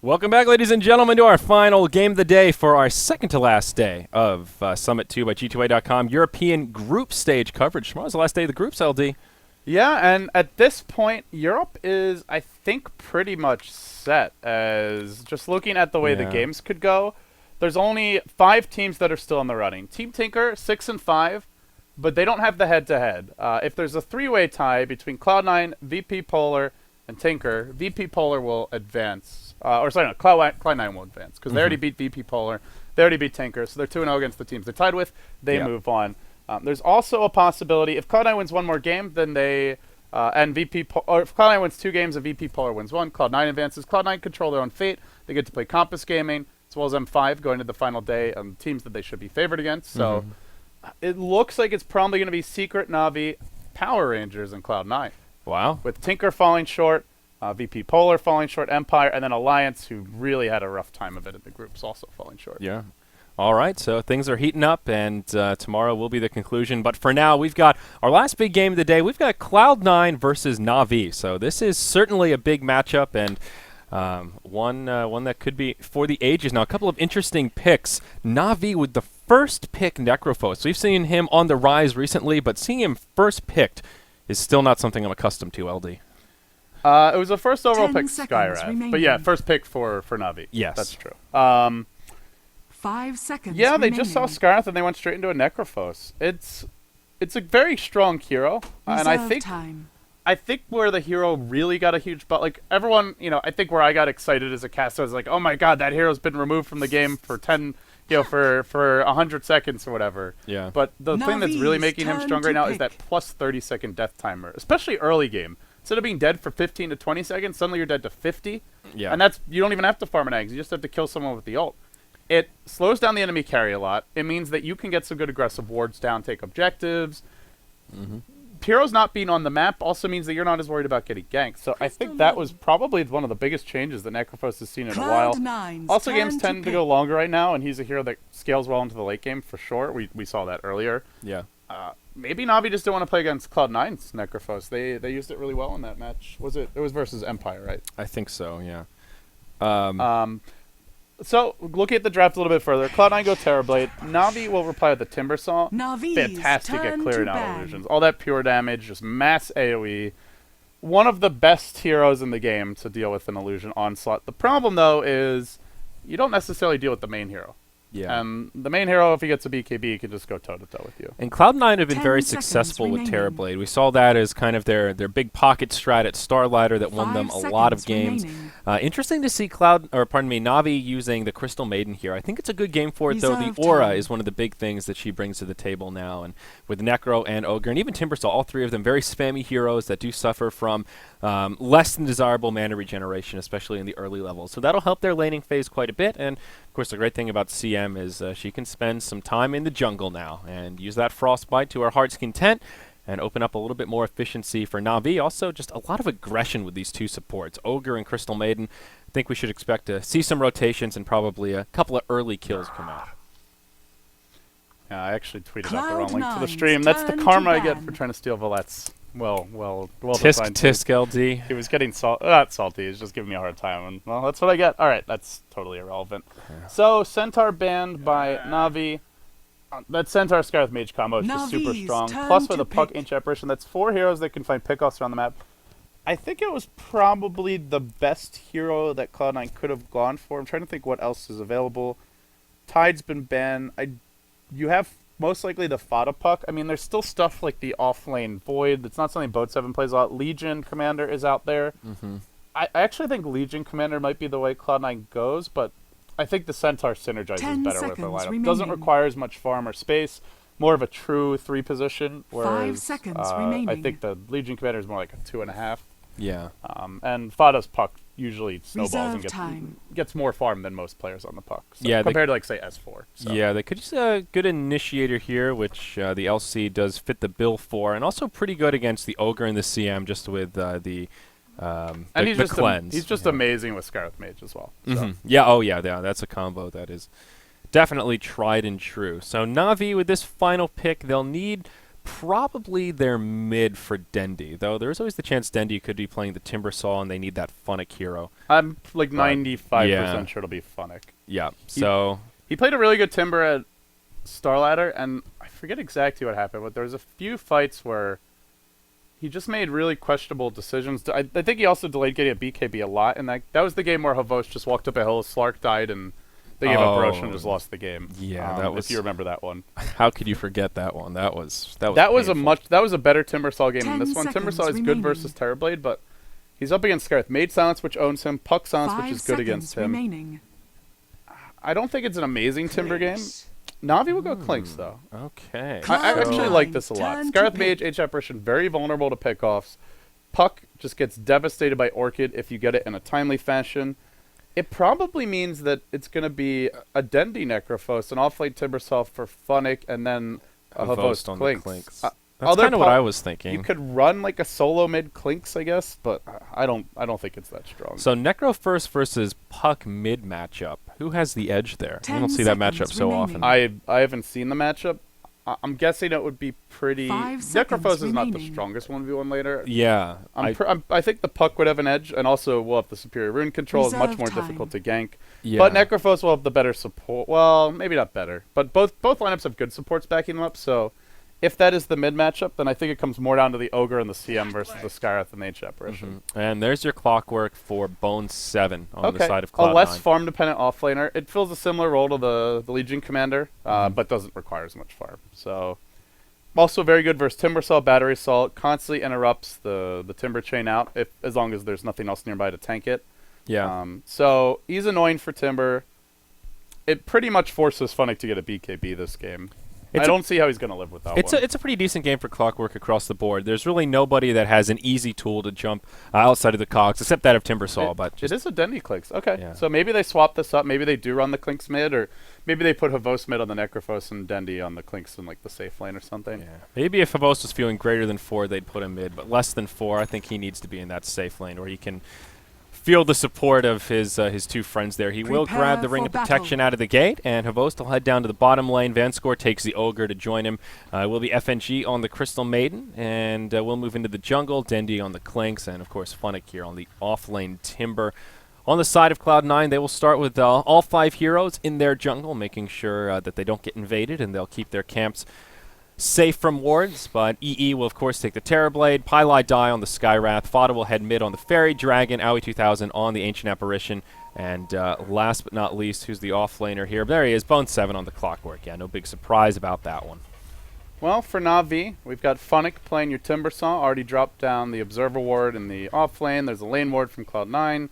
Welcome back, ladies and gentlemen, to our final game of the day for our second to last day of Summit 2 by G2A.com European group stage coverage. Tomorrow's the last day of the groups, LD. Yeah, and at this point, Europe is, I think, pretty much set. As just looking at the way the games could go, there's only 5 teams that are still in the running. Team Tinker, 6 and 5, but they don't have the head-to-head. If there's a 3-way tie between Cloud9, VP Polar, and Tinker, VP Polar will advance. Cloud9 will advance because they already beat VP Polar. They already beat Tinker, so they're 2-0 against the teams they're tied with. They move on. There's also a possibility if Cloud9 wins one more game, then they or if Cloud9 wins 2 games and VP Polar wins 1, Cloud9 advances. Cloud9 control their own fate. They get to play Compass Gaming as well as M5 going to the final day on teams that they should be favored against. So it looks like it's probably going to be Secret, Navi, Power Rangers, and Cloud9. Wow. With Tinker falling short. VP Polar falling short, Empire, and then Alliance, who really had a rough time of it in the groups, also falling short. Yeah. All right, so things are heating up, and tomorrow will be the conclusion. But for now, we've got our last big game of the day. We've got Cloud9 versus Navi. So this is certainly a big matchup, and one that could be for the ages. Now, a couple of interesting picks. Navi with the first pick Necrophos. We've seen him on the rise recently, but seeing him first picked is still not something I'm accustomed to, LD. It was a first overall pick, Skyrath. But yeah, first pick for Navi. Yes. That's true. 5 seconds Yeah, they remaining. just saw Skyrath and they went straight into a Necrophos. It's a very strong hero. And I think where the hero really got a huge like everyone, I think where I got excited as a caster was like, oh my god, that hero's been removed from the game for 10 for 100 seconds or whatever. Yeah. But the thing that's really making him strong right now is that plus 30-second death timer, especially early game. Instead of being dead for 15 to 20 seconds, suddenly you're dead to 50. Yeah. And you don't even have to farm an eggs. You just have to kill someone with the ult. It slows down the enemy carry a lot. It means that you can get some good aggressive wards down, take objectives. Heroes not being on the map also means that you're not as worried about getting ganked. So I think that was probably one of the biggest changes that Necrophos has seen in a while. Also, games tend to go longer right now, and he's a hero that scales well into the late game for sure. We saw that earlier. Yeah. Maybe Navi just don't want to play against Cloud9's Necrophos. They used it really well in that match. It was versus Empire, right? I think so, yeah. So, looking at the draft a little bit further, Cloud9 go Terrorblade. Navi will reply with the Timbersaw. Fantastic at clearing out illusions. All that pure damage, just mass AoE. One of the best heroes in the game to deal with an illusion onslaught. The problem, though, is you don't necessarily deal with the main hero. Yeah. And the main hero, if he gets a BKB, can just go toe-to-toe with you. And Cloud9 have been very successful with Terrorblade. We saw that as kind of their big pocket strat at Starlighter that won them a lot of games. Interesting to see Navi using the Crystal Maiden here. I think it's a good game for it, though. The aura is one of the big things that she brings to the table now. And with Necro and Ogre, and even Timbersaw, all three of them very spammy heroes that do suffer from less than desirable mana regeneration, especially in the early levels. So that'll help their laning phase quite a bit. And, of course, the great thing about CM is she can spend some time in the jungle now and use that Frostbite to her heart's content and open up a little bit more efficiency for Navi. Also, just a lot of aggression with these two supports, Ogre and Crystal Maiden. I think we should expect to see some rotations and probably a couple of early kills come out. Yeah, I actually tweeted out the wrong link to the stream. That's the karma I get for trying to steal Valette's. Well Tisk LD. He was getting not salty. He was just giving me a hard time. And, well, that's what I get. All right, that's totally irrelevant. Yeah. So, Centaur banned by Navi. That Centaur Scarlet Mage combo is just super strong. Plus, with a Puck Ancient Apparition, that's 4 heroes that can find pickoffs around the map. I think it was probably the best hero that Cloud9 could have gone for. I'm trying to think what else is available. Tide's been banned. You have most likely the Fada Puck. I mean, there's still stuff like the off-lane Void. That's not something Boat 7 plays a lot. Legion Commander is out there. I actually think Legion Commander might be the way Cloud9 goes, but I think the Centaur synergizes better with the lineup. Doesn't require as much farm or space. more of a true 3 position, 5 whereas seconds I remaining. think the Legion Commander is more like a 2.5. Yeah. And Fada's puck usually snowballs Reserve and time. gets more farm than most players on the puck. So Yeah, compared to like say S4. So. Yeah, they could use a good initiator here, which the LC does fit the bill for, and also pretty good against the Ogre and the CM, just with the And he's just cleanse. he's just amazing with Scarlet Mage as well. So. Mm-hmm. Yeah, oh yeah, that's a combo that is definitely tried and true. So Navi, with this final pick, they'll need probably their mid for Dendi, though there's always the chance Dendi could be playing the Timbersaw, and they need that Funnick hero. I'm like 95% yeah. sure it'll be Funnick. Yeah, so... He played a really good Timber at Starladder, and I forget exactly what happened, but there was a few fights where he just made really questionable decisions. I think he also delayed getting a BKB a lot, and that was the game where Havos just walked up a hill, Slark died, and they gave up Roche and just lost the game. Yeah, that was... If you remember that one. How could you forget that one? That was a better Timbersaw game than this one. Timbersaw is good versus Terrorblade, but he's up against Scarith. Mage Silence, which owns him. Puck Silence, which is good against him. Remaining. I don't think it's an amazing Timber game. Navi will go Clinks, though. Okay. I actually like this a lot. Scarith Mage, H Apparition, very vulnerable to pickoffs. Puck just gets devastated by Orchid if you get it in a timely fashion. It probably means that it's going to be a Dendi Necrophos, an off-late Timbersaw for Funnick, and then a Havos on Clinks. The Clinks. That's kind of what I was thinking. You could run like a solo mid Clinks, I guess, but I don't think it's that strong. So Necro first versus Puck mid matchup. Who has the edge there? I don't see that matchup so often. I haven't seen the matchup. I'm guessing it would be pretty... Necrophos is not the strongest 1v1 later. Yeah. I think the Puck would have an edge, and also will have the superior rune control. Is much more difficult to gank. Yeah. But Necrophos will have the better support. Well, maybe not better. But both lineups have good supports backing them up, so... If that is the mid matchup, then I think it comes more down to the Ogre and the CM versus the Scarith and the H Apparition. Mm-hmm. And there's your clockwork for Bone 7 on the side of Cloud9. A less farm-dependent offlaner. It fills a similar role to the Legion Commander, but doesn't require as much farm. So, also very good versus Timbersaw, Battery Assault. Constantly interrupts the Timber chain out, as long as there's nothing else nearby to tank it. Yeah. So, he's annoying for Timber. It pretty much forces Funnick to get a BKB this game. I don't see how he's going to live without one. It's a pretty decent game for Clockwork across the board. There's really nobody that has an easy tool to jump outside of the cogs, except that of Timbersaw. It is a Dendi Clinks. Okay, yeah. So maybe they swap this up. Maybe they do run the Clinks mid, or maybe they put Havos mid on the Necrophos and Dendi on the Clinks in like the safe lane or something. Yeah. Maybe if Havos was feeling greater than 4, they'd put him mid, but less than 4, I think he needs to be in that safe lane where he can feel the support of his two friends there. He will grab the Ring of Protection out of the gate, and Havost will head down to the bottom lane. Vanscore takes the Ogre to join him. Will be FNG on the Crystal Maiden, and we'll move into the jungle. Dendi on the Clinks, and of course Funnick here on the off-lane Timber. On the side of Cloud9, they will start with all 5 heroes in their jungle, making sure that they don't get invaded, and they'll keep their camps safe from wards, but EE will of course take the Terrorblade, Pylai die on the Skywrath, Fada will head mid on the Fairy Dragon, Aoi 2000 on the Ancient Apparition, and last but not least, who's the offlaner here? There he is, Bone 7 on the Clockwork. Yeah, no big surprise about that one. Well, for Navi, we've got Funnick playing your Timbersaw, already dropped down the Observer Ward in the offlane. There's a lane ward from Cloud9.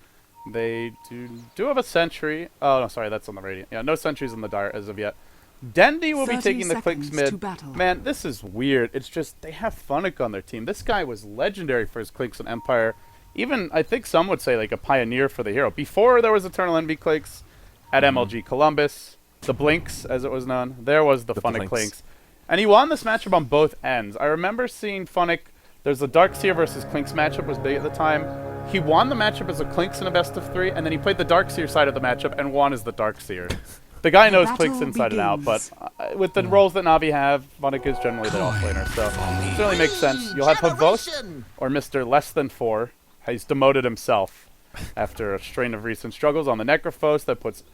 They do have a sentry. Oh, no, sorry, that's on the Radiant. Yeah, no sentries in the Dire as of yet. Dendi will be taking the Clinks mid. Man, this is weird. It's just they have Funnick on their team. This guy was legendary for his Clinks on Empire. Even, I think some would say, like a pioneer for the hero. Before there was Eternal Envy Clinks at MLG Columbus, the Blinks, as it was known, there was the Funnick Clinks. And he won this matchup on both ends. I remember seeing Funnick, there's the Darkseer versus Clinks matchup was big at the time. He won the matchup as a Clinks in a best of 3, and then he played the Darkseer side of the matchup and won as the Darkseer. The guy knows Clinks inside and out, but with the roles that Navi have, Funnick is generally the offlaner, so it certainly makes sense. You'll have Havos, or Mr. Less Than 4. He's demoted himself after a strain of recent struggles on the Necrophos that puts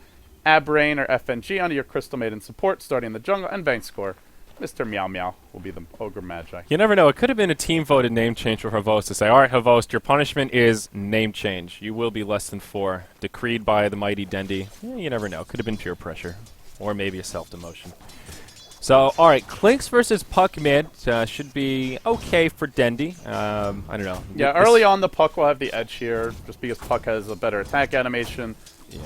Abrain or FNG onto your Crystal Maiden support, starting in the jungle, and Vanscore. Mr. Meow Meow will be the Ogre Magi. You never know. It could have been a team-voted name change for Havost to say, all right, Havost, your punishment is name change. You will be less than 4. Decreed by the mighty Dendi. Yeah, you never know. Could have been pure pressure. Or maybe a self-demotion. So, all right, Clinks versus Puck mid should be okay for Dendi. I don't know. Yeah, early on the Puck will have the edge here, just because Puck has a better attack animation,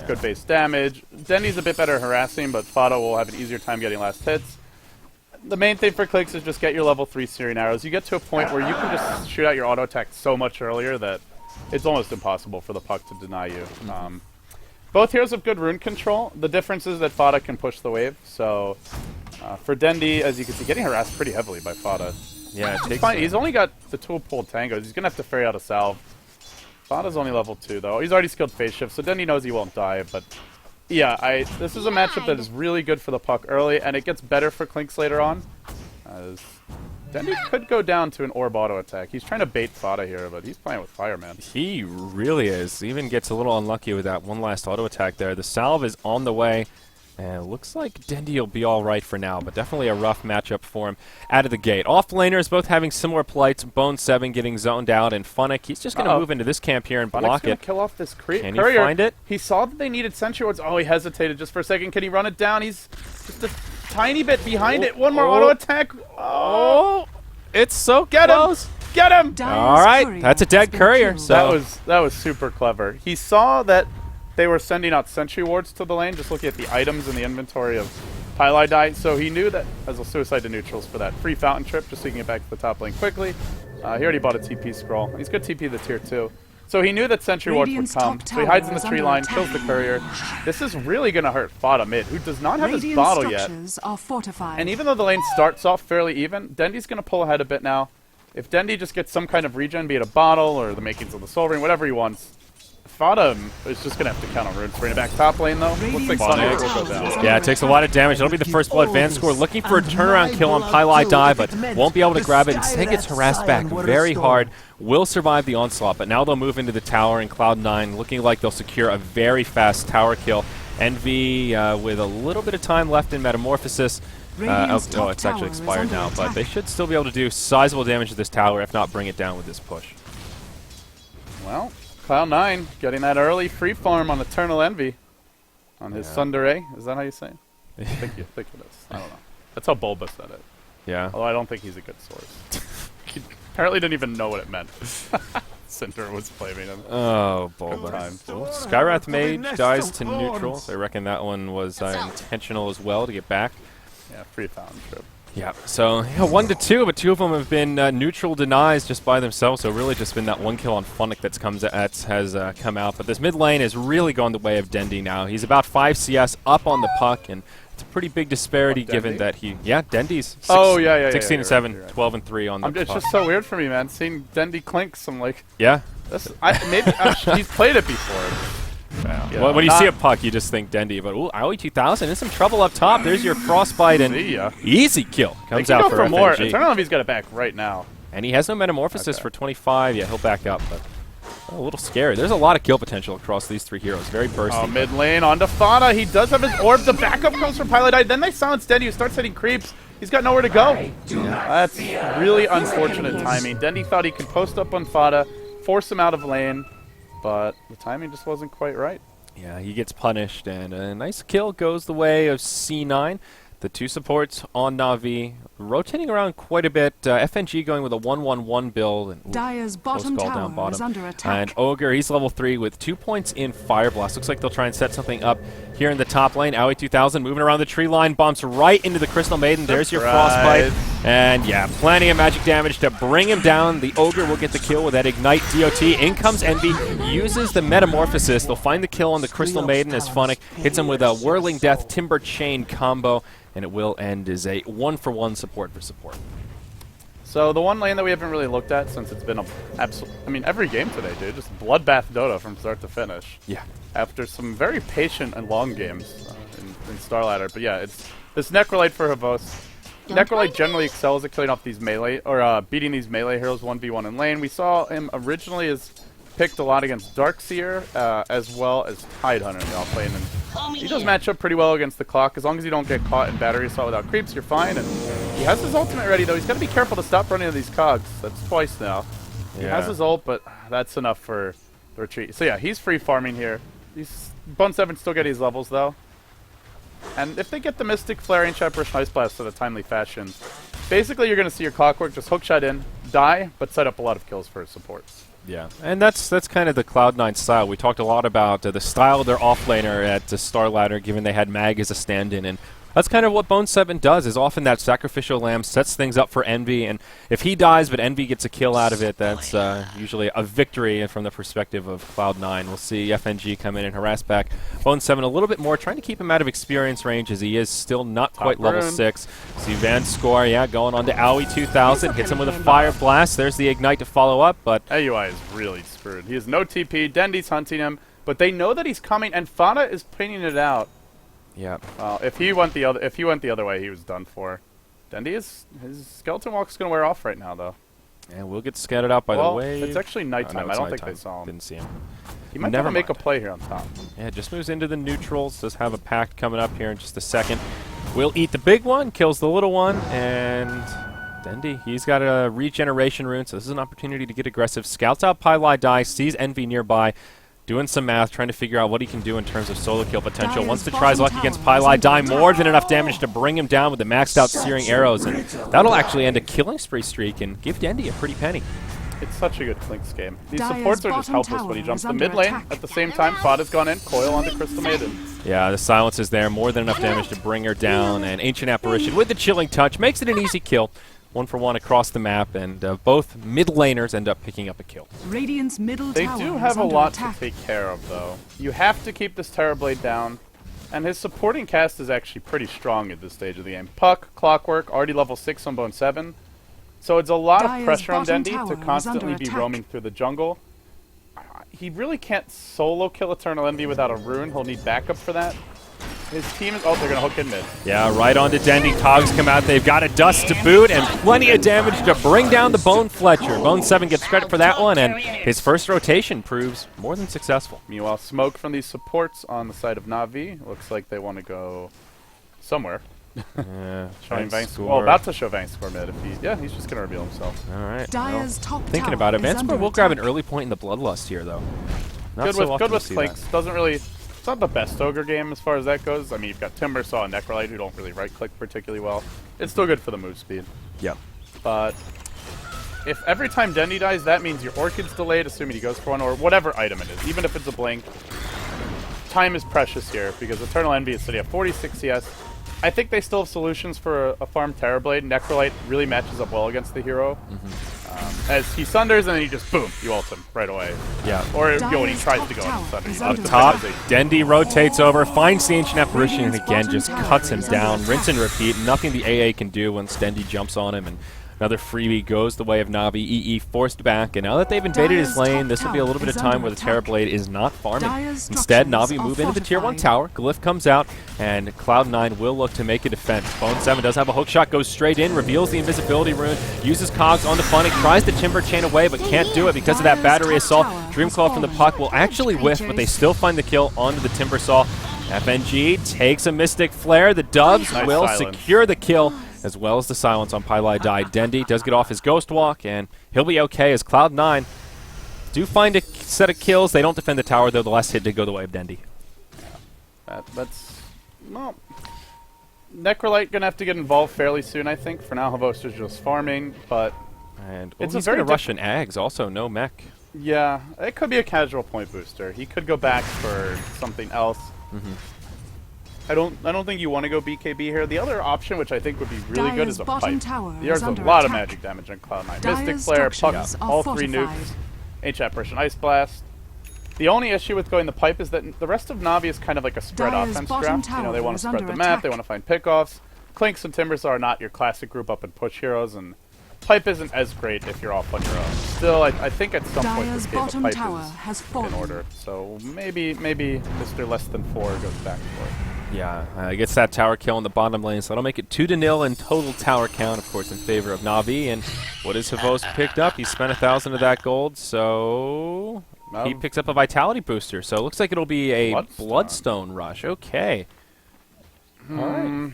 good base damage. Dendi's a bit better harassing, but Fada will have an easier time getting last hits. the main thing for Clicks is just get your level 3 searing arrows. You get to a point where you can just shoot out your auto attack so much earlier that it's almost impossible for the puck to deny you. Both heroes have good rune control. The difference is that Fada can push the wave. So for Dendi, as you can see, getting harassed pretty heavily by Fada. Yeah, it takes Fine. He's only got the tool pulled tangos. He's going to have to ferry out a salve. Fada's only level 2, though. He's already skilled phase shift, so Dendi knows he won't die. But yeah, this is a matchup that is really good for the puck early, and it gets better for Clinks later on. As Dendi could go down to an orb auto attack. He's trying to bait Fada here, but he's playing with fire, man. He really is. Even gets a little unlucky with that one last auto attack there. The salve is on the way. And it looks like Dendi will be all right for now, but definitely a rough matchup for him out of the gate. Off laners both having similar plights. Bone 7 getting zoned out, and Funnick, he's just going to move into this camp here and block it. Kill off this Can he courier. find it? He saw that they needed sentry wards. Oh, he hesitated just for a second. Can he run it down? He's just a tiny bit behind it. One more auto attack. Oh, it's so Get close. him! Get him! All right, that's a dead courier. So That was super clever. He saw that they were sending out sentry wards to the lane, just looking at the items in the inventory of Pylai, so he knew that as a suicide to neutrals for that free fountain trip, just so he can get back to the top lane quickly. He already bought a TP scroll. He's good TP the tier 2. So he knew that sentry wards would come. So he hides in the tree line, kills the courier. This is really going to hurt Fada mid, who does not have his bottle yet. And even though the lane starts off fairly even, Dendi's going to pull ahead a bit now. If Dendi just gets some kind of regen, be it a bottle or the makings of the soul ring, whatever he wants, Fada is just going to have to count on runes. Bring it back top lane, though. Looks like Funnick will go down. yeah, it takes a lot of damage. It'll be the first blood. Vanscore looking for a turnaround kill on Pylai, but won't be able to grab it. Instead gets harassed back very hard. Will survive the onslaught, but now they'll move into the tower, and Cloud9 looking like they'll secure a very fast tower kill. Envy with a little bit of time left in Metamorphosis. Oh, it's actually expired now, but they should still be able to do sizable damage to this tower, if not bring it down with this push. Well, Cloud9 getting that early free farm on Eternal Envy on his Sundere. Is that how you say it? I think it is. I don't know. That's how Bulba said it. Yeah. Although I don't think he's a good source. He apparently didn't even know what it meant. Cinder was blaming him. Oh, Bulba. Skywrath Mage dies to neutral. So I reckon that one was intentional as well to get back. Yeah, free fountain trip. Yeah, so 1 to 2, but 2 of them have been neutral denies just by themselves. So really, just been that one kill on Funnick has come out. But this mid lane has really gone the way of Dendi now. He's about 5 CS up on the puck, and it's a pretty big disparity given that he. Yeah, Dendi's. 16 and 7, 12 and 3 on the puck. It's just so weird for me, man. Seeing Dendi Clinks, I'm like, yeah. Maybe he's played it before. Yeah. Well, when you see a puck, you just think Dendi, but ooh, Aoi 2000 in some trouble up top. There's your frostbite and easy kill comes out for more. FNG. Eternal Envy's got it back right now, and he has no metamorphosis for 25. Yeah, he'll back up, but a little scary. There's a lot of kill potential across these 3 heroes. Very bursty. Oh, mid lane onto Fada. He does have his orb. The backup comes from Pylai. Then they silence Dendi, who starts hitting creeps. He's got nowhere to go. That's really unfortunate timing. Dendi thought he could post up on Fada, force him out of lane, but the timing just wasn't quite right. Yeah, he gets punished, and a nice kill goes the way of C9. The 2 supports on Navi, rotating around quite a bit. FNG going with a 1-1-1 build. And, Dire's bottom tower is under attack. And Ogre, he's level 3 with 2 points in Fire Blast. Looks like they'll try and set something up here in the top lane. Aoi 2000 moving around the tree line, bumps right into the Crystal Maiden. There's your Frostbite. And yeah, plenty of magic damage to bring him down. The Ogre will get the kill with that Ignite DOT. In comes Envy, uses the Metamorphosis. They'll find the kill on the Crystal Maiden as Funnick hits him with a Whirling Death Timber Chain combo. And it will end as a 1-for-1 support for support. So the one lane that we haven't really looked at since it's been every game today, dude, just bloodbath Dota from start to finish. Yeah. After some very patient and long games in Starladder, but yeah, it's this Necrolite for Havos. Necrolite generally excels at killing off these melee or beating these melee heroes 1v1 in lane. We saw him originally as picked a lot against Darkseer as well as Tidehunter. They all playing, and he does match up pretty well against the clock. As long as you don't get caught in battery assault without creeps, you're fine. And he has his ultimate ready, though. He's got to be careful to stop running into these cogs. That's twice now. He has his ult, but that's enough for the retreat. So yeah, he's free farming here. Bone 7 still get his levels, though. And if they get the Mystic Flare and Shepherd's Nice Blast in a timely fashion, basically you're going to see your Clockwork just hookshot in, die, but set up a lot of kills for his supports. Yeah, and that's kind of the Cloud9 style. We talked a lot about the style of their offlaner at Starladder, given they had Mag as a stand-in, and that's kind of what Bone 7 does, is often that sacrificial lamb sets things up for Envy, and if he dies but Envy gets a kill out of it, that's usually a victory from the perspective of Cloud9. We'll see FNG come in and harass back Bone 7 a little bit more, trying to keep him out of experience range as he is still not quite level 6. See Van Score, going on to Owie 2000, hits him with a Fire Blast. There's the Ignite to follow up, but AUI is really screwed. He has no TP, Dendy's hunting him, but they know that he's coming, and Fana is pinning it out. Yeah. Well, if he went the other way, he was done for. Dendy his skeleton walk's gonna wear off right now, though. And we'll get scattered out by the wave. It's actually nighttime. Oh, no, I don't nighttime. think they saw him. Didn't see him. He might never make a play here on top. Yeah, just moves into the neutrals. Does have a pact coming up here in just a second. Will eat the big one, kills the little one, and Dendy, he's got a regeneration rune, so this is an opportunity to get aggressive. Scouts out Pylai Die, sees Envy nearby, doing some math, trying to figure out what he can do in terms of solo kill potential. Wants to try his luck against Pylai Die, more than enough damage to bring him down with the maxed out searing arrows, and that'll actually end a killing spree streak and give Dendy a pretty penny. It's such a good Clinks game. These supports are just helpless when he jumps to mid lane. At the same time, Fada's gone in, coil onto Crystal Maiden. Yeah, the silence is there, more than enough damage to bring her down, and Ancient Apparition with the chilling touch makes it an easy kill. 1-for-1 across the map, and both mid laners end up picking up a kill. Radiant's middle They tower do have is a under lot attack. to take care of, though. You have to keep this Terrorblade down, and his supporting cast is actually pretty strong at this stage of the game. Puck, Clockwork, already level 6 on Bone 7. So it's a lot of Dire's pressure on bottom Dendy tower to is constantly under be attack. roaming through the jungle. He really can't solo kill Eternal Envy without a rune. He'll need backup for that. His team is... Oh, they're going to hook in mid. Yeah, right onto Dendy. Cogs come out. They've got a dust to boot and plenty of damage to bring down the Bone Fletcher. Bone 7 gets credit for that one, and his first rotation proves more than successful. Meanwhile, smoke from these supports on the side of Navi. Looks like they want to go somewhere. Yeah, Showing Vangscore. Well, about to show Vangscore mid. He's just going to reveal himself. All right. Dire's top Thinking tower about it, is Vanscore under will grab an attack. early point in the Bloodlust here, though. Not Good so often with to see Clinks. that. Doesn't really... It's not the best ogre game as far as that goes. I mean, you've got Timbersaw and Necrolite who don't really right-click particularly well. It's still good for the move speed. Yep. But if every time Dendy dies, that means your Orchid's delayed, assuming he goes for one, or whatever item it is. Even if it's a blink, time is precious here, because Eternal Envy is sitting at 46 CS. I think they still have solutions for a farm Terrorblade. Necrolite really matches up well against the hero. As he sunders, and then he just, boom, you ult him right away. Yeah. Or when he Dire's tries to go top and sunder. tower is he under Up just top, defends it. Dendy rotates over, finds the Ancient Apparition, and Radiant's again bottom just tower cuts him is under down. attack. Rinse and repeat. Nothing the AA can do once Dendy jumps on him, and another freebie goes the way of Navi. EE forced back, and now that they've invaded his Dire's lane, top this will be a little bit of tower time is where the under Terrorblade is not farming. Dire's Instead, structures Navi are move into the Tier 1 fortified. tower. Glyph comes out, and Cloud9 will look to make a defense. Bone 7 does have a hook shot, goes straight in, reveals the invisibility rune, uses Cogs on the Funnick, tries to Timber Chain away, but can't do it because of that battery assault. Dreamclaw from the puck will actually whiff, but they still find the kill onto the Timbersaw. FNG takes a Mystic Flare. The Dubs Nice will silence. secure the kill, as well as the silence on Pylai Die. Dendy does get off his Ghost Walk, and he'll be okay as Cloud9 do find a set of kills. They don't defend the tower, though. The last hit did go the way of Dendy. That's... Well... Necrolite gonna have to get involved fairly soon, I think. For now, Havosta's just farming, but... And It's he's a very going to rush an Ags, also. No mech. Yeah, it could be a casual point booster. He could go back for something else. I don't think you want to go BKB here. The other option, which I think would be really good, is a bottom pipe. tower There's is a under lot of attack. magic damage on Cloud9. Dire's Mystic Flare, Puck, structures are all three fortified. nukes, Ancient Apparition, Ice Blast. The only issue with going the pipe is that the rest of Navi is kind of like a spread Dire's offense bottom draft. You know, they tower want is to spread under the map, they attack. want to find pickoffs. Clinks and Timbersaw are not your classic group up and push heroes, and pipe isn't as great if you're off on your own. Still, I think at some point Dire's this game of bottom pipe tower is has in fallen. order. So maybe Mr. Less Than 4 goes back and forth. Yeah, gets that tower kill in the bottom lane, so that'll make it 2-0 in total tower count, of course, in favor of Navi. And what has Havos picked up? He spent 1,000 of that gold, so he picks up a vitality booster. So it looks like it'll be a Bloodstone rush. Okay. All right.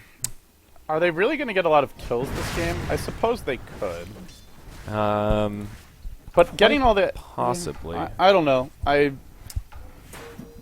Are they really going to get a lot of kills this game? I suppose they could. But getting all the... Possibly. I don't know.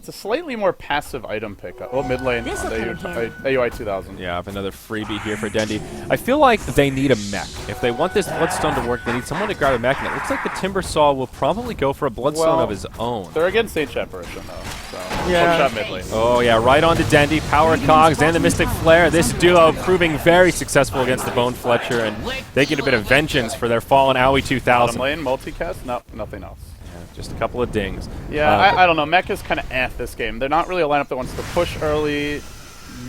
It's a slightly more passive item pickup. Oh, mid lane on the AUI 2000. Yeah, I have another freebie here for Dendy. I feel like they need a mech. If they want this Bloodstone to work, they need someone to grab a mech, and it looks like the Timbersaw will probably go for a Bloodstone of his own. They're against Ancient Apparition, though, so yeah. one shot mid lane. Oh, yeah, right on to Dendy. Power Cogs and the Mystic Flare. This duo proving very successful against the Bone Fletcher, and they get a bit of vengeance for their fallen AUI 2000. Bottom lane, multicast? No, nothing else. Just a couple of dings. Yeah, I don't know. Mech is kind of this game. They're not really a lineup that wants to push early.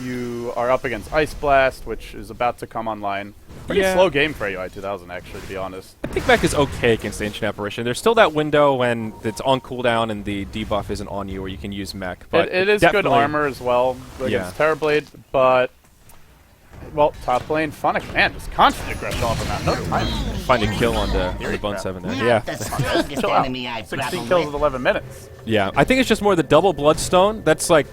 You are up against Ice Blast, which is about to come online. Pretty slow game for AUI 2000, actually, to be honest. I think Mech is okay against the Ancient Apparition. There's still that window when it's on cooldown and the debuff isn't on you where you can use Mech. But it is good armor as well against Terrorblade, but... Well, top lane, Funnick, man, just constant aggression off of that. No time. Find a kill on the Bone 7 there. Yeah. 16 kills in 11 minutes. Yeah, I think it's just more the double Bloodstone. That's like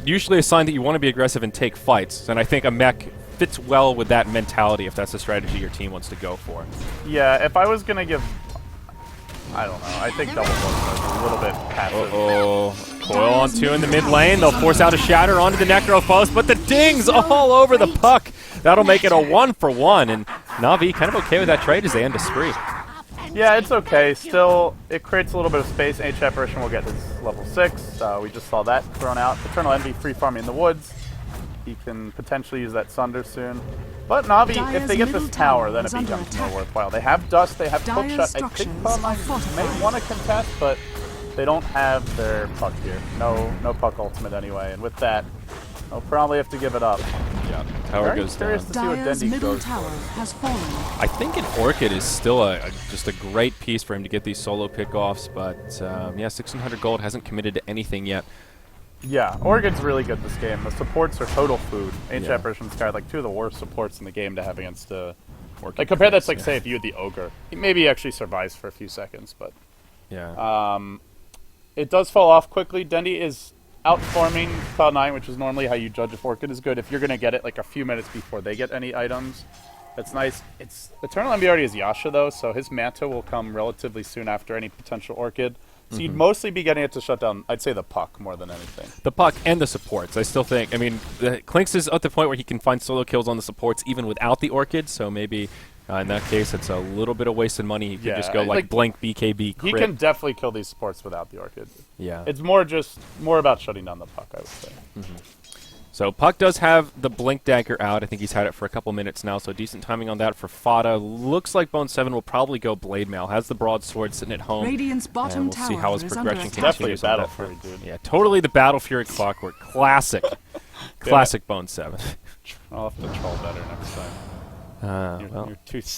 usually a sign that you want to be aggressive and take fights. And I think a mech fits well with that mentality if that's the strategy your team wants to go for. Yeah, if I was going to give... I don't know. I think double Bloodstone is a little bit passive. Uh-oh. Coil on 2 in the mid lane. They'll force out a Shatter onto the Necrophos, but the dings all over the puck. That'll make it a 1-for-1, and Navi kind of okay with that trade as they end a spree. Yeah, it's okay. Still, it creates a little bit of space. Ancient Apparition will get his level 6. We just saw that thrown out. Eternal Envy free farming in the woods. He can potentially use that Sunder soon. But Navi, if they get this tower, then it becomes more worthwhile. They have Dust, they have Hookshot. I think Cloud9 may want to contest, but they don't have their puck here. No puck ultimate anyway, and with that, they'll probably have to give it up. Yeah, tower goes down. Curious to see what Dendy goes tower has fallen. I think an Orchid is still just a great piece for him to get these solo pickoffs, but yeah, 1600 gold, hasn't committed to anything yet. Yeah, Orchid's really good this game. The supports are total food. Ancient Apparition's got like 2 of the worst supports in the game to have against Orchid. Like compare that to like say if you had the Ogre. Maybe he actually survives for a few seconds, but yeah. It does fall off quickly. Dendy is outfarming Cloud9, which is normally how you judge if Orchid is good. If you're going to get it like a few minutes before they get any items, that's nice. It's Eternal Envy already has Yasha though, so his Manta will come relatively soon after any potential Orchid. So you'd mostly be getting it to shut down, I'd say, the puck more than anything. The puck and the supports. I still think, I mean, Clinks is at the point where he can find solo kills on the supports even without the Orchid, so maybe in that case it's a little bit of wasted money. He could just go like Blink, BKB, crit. He can definitely kill these supports without the Orchid. Yeah. It's more about shutting down the puck, I would say. So Puck does have the Blink Dagger out. I think he's had it for a couple minutes now, so decent timing on that for Fada. Looks like Bone 7 will probably go Blade Mail. Has the broadsword sitting at home. Radiant's bottom and we'll see how his progression continues. Definitely Battle Fury, dude. Yeah, totally the Battle Fury clockwork. Classic. Classic Bone 7. I'll have to troll better next time. Well,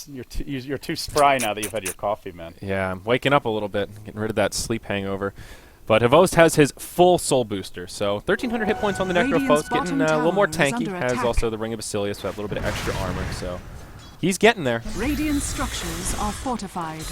you're too spry now that you've had your coffee, man. Yeah, I'm waking up a little bit, getting rid of that sleep hangover. But Havost has his full soul booster, so 1,300 hit points on the Necrophos, getting a little more tanky. Has also the Ring of Basilius, so a little bit of extra armor, so he's getting there. Radiant structures are fortified.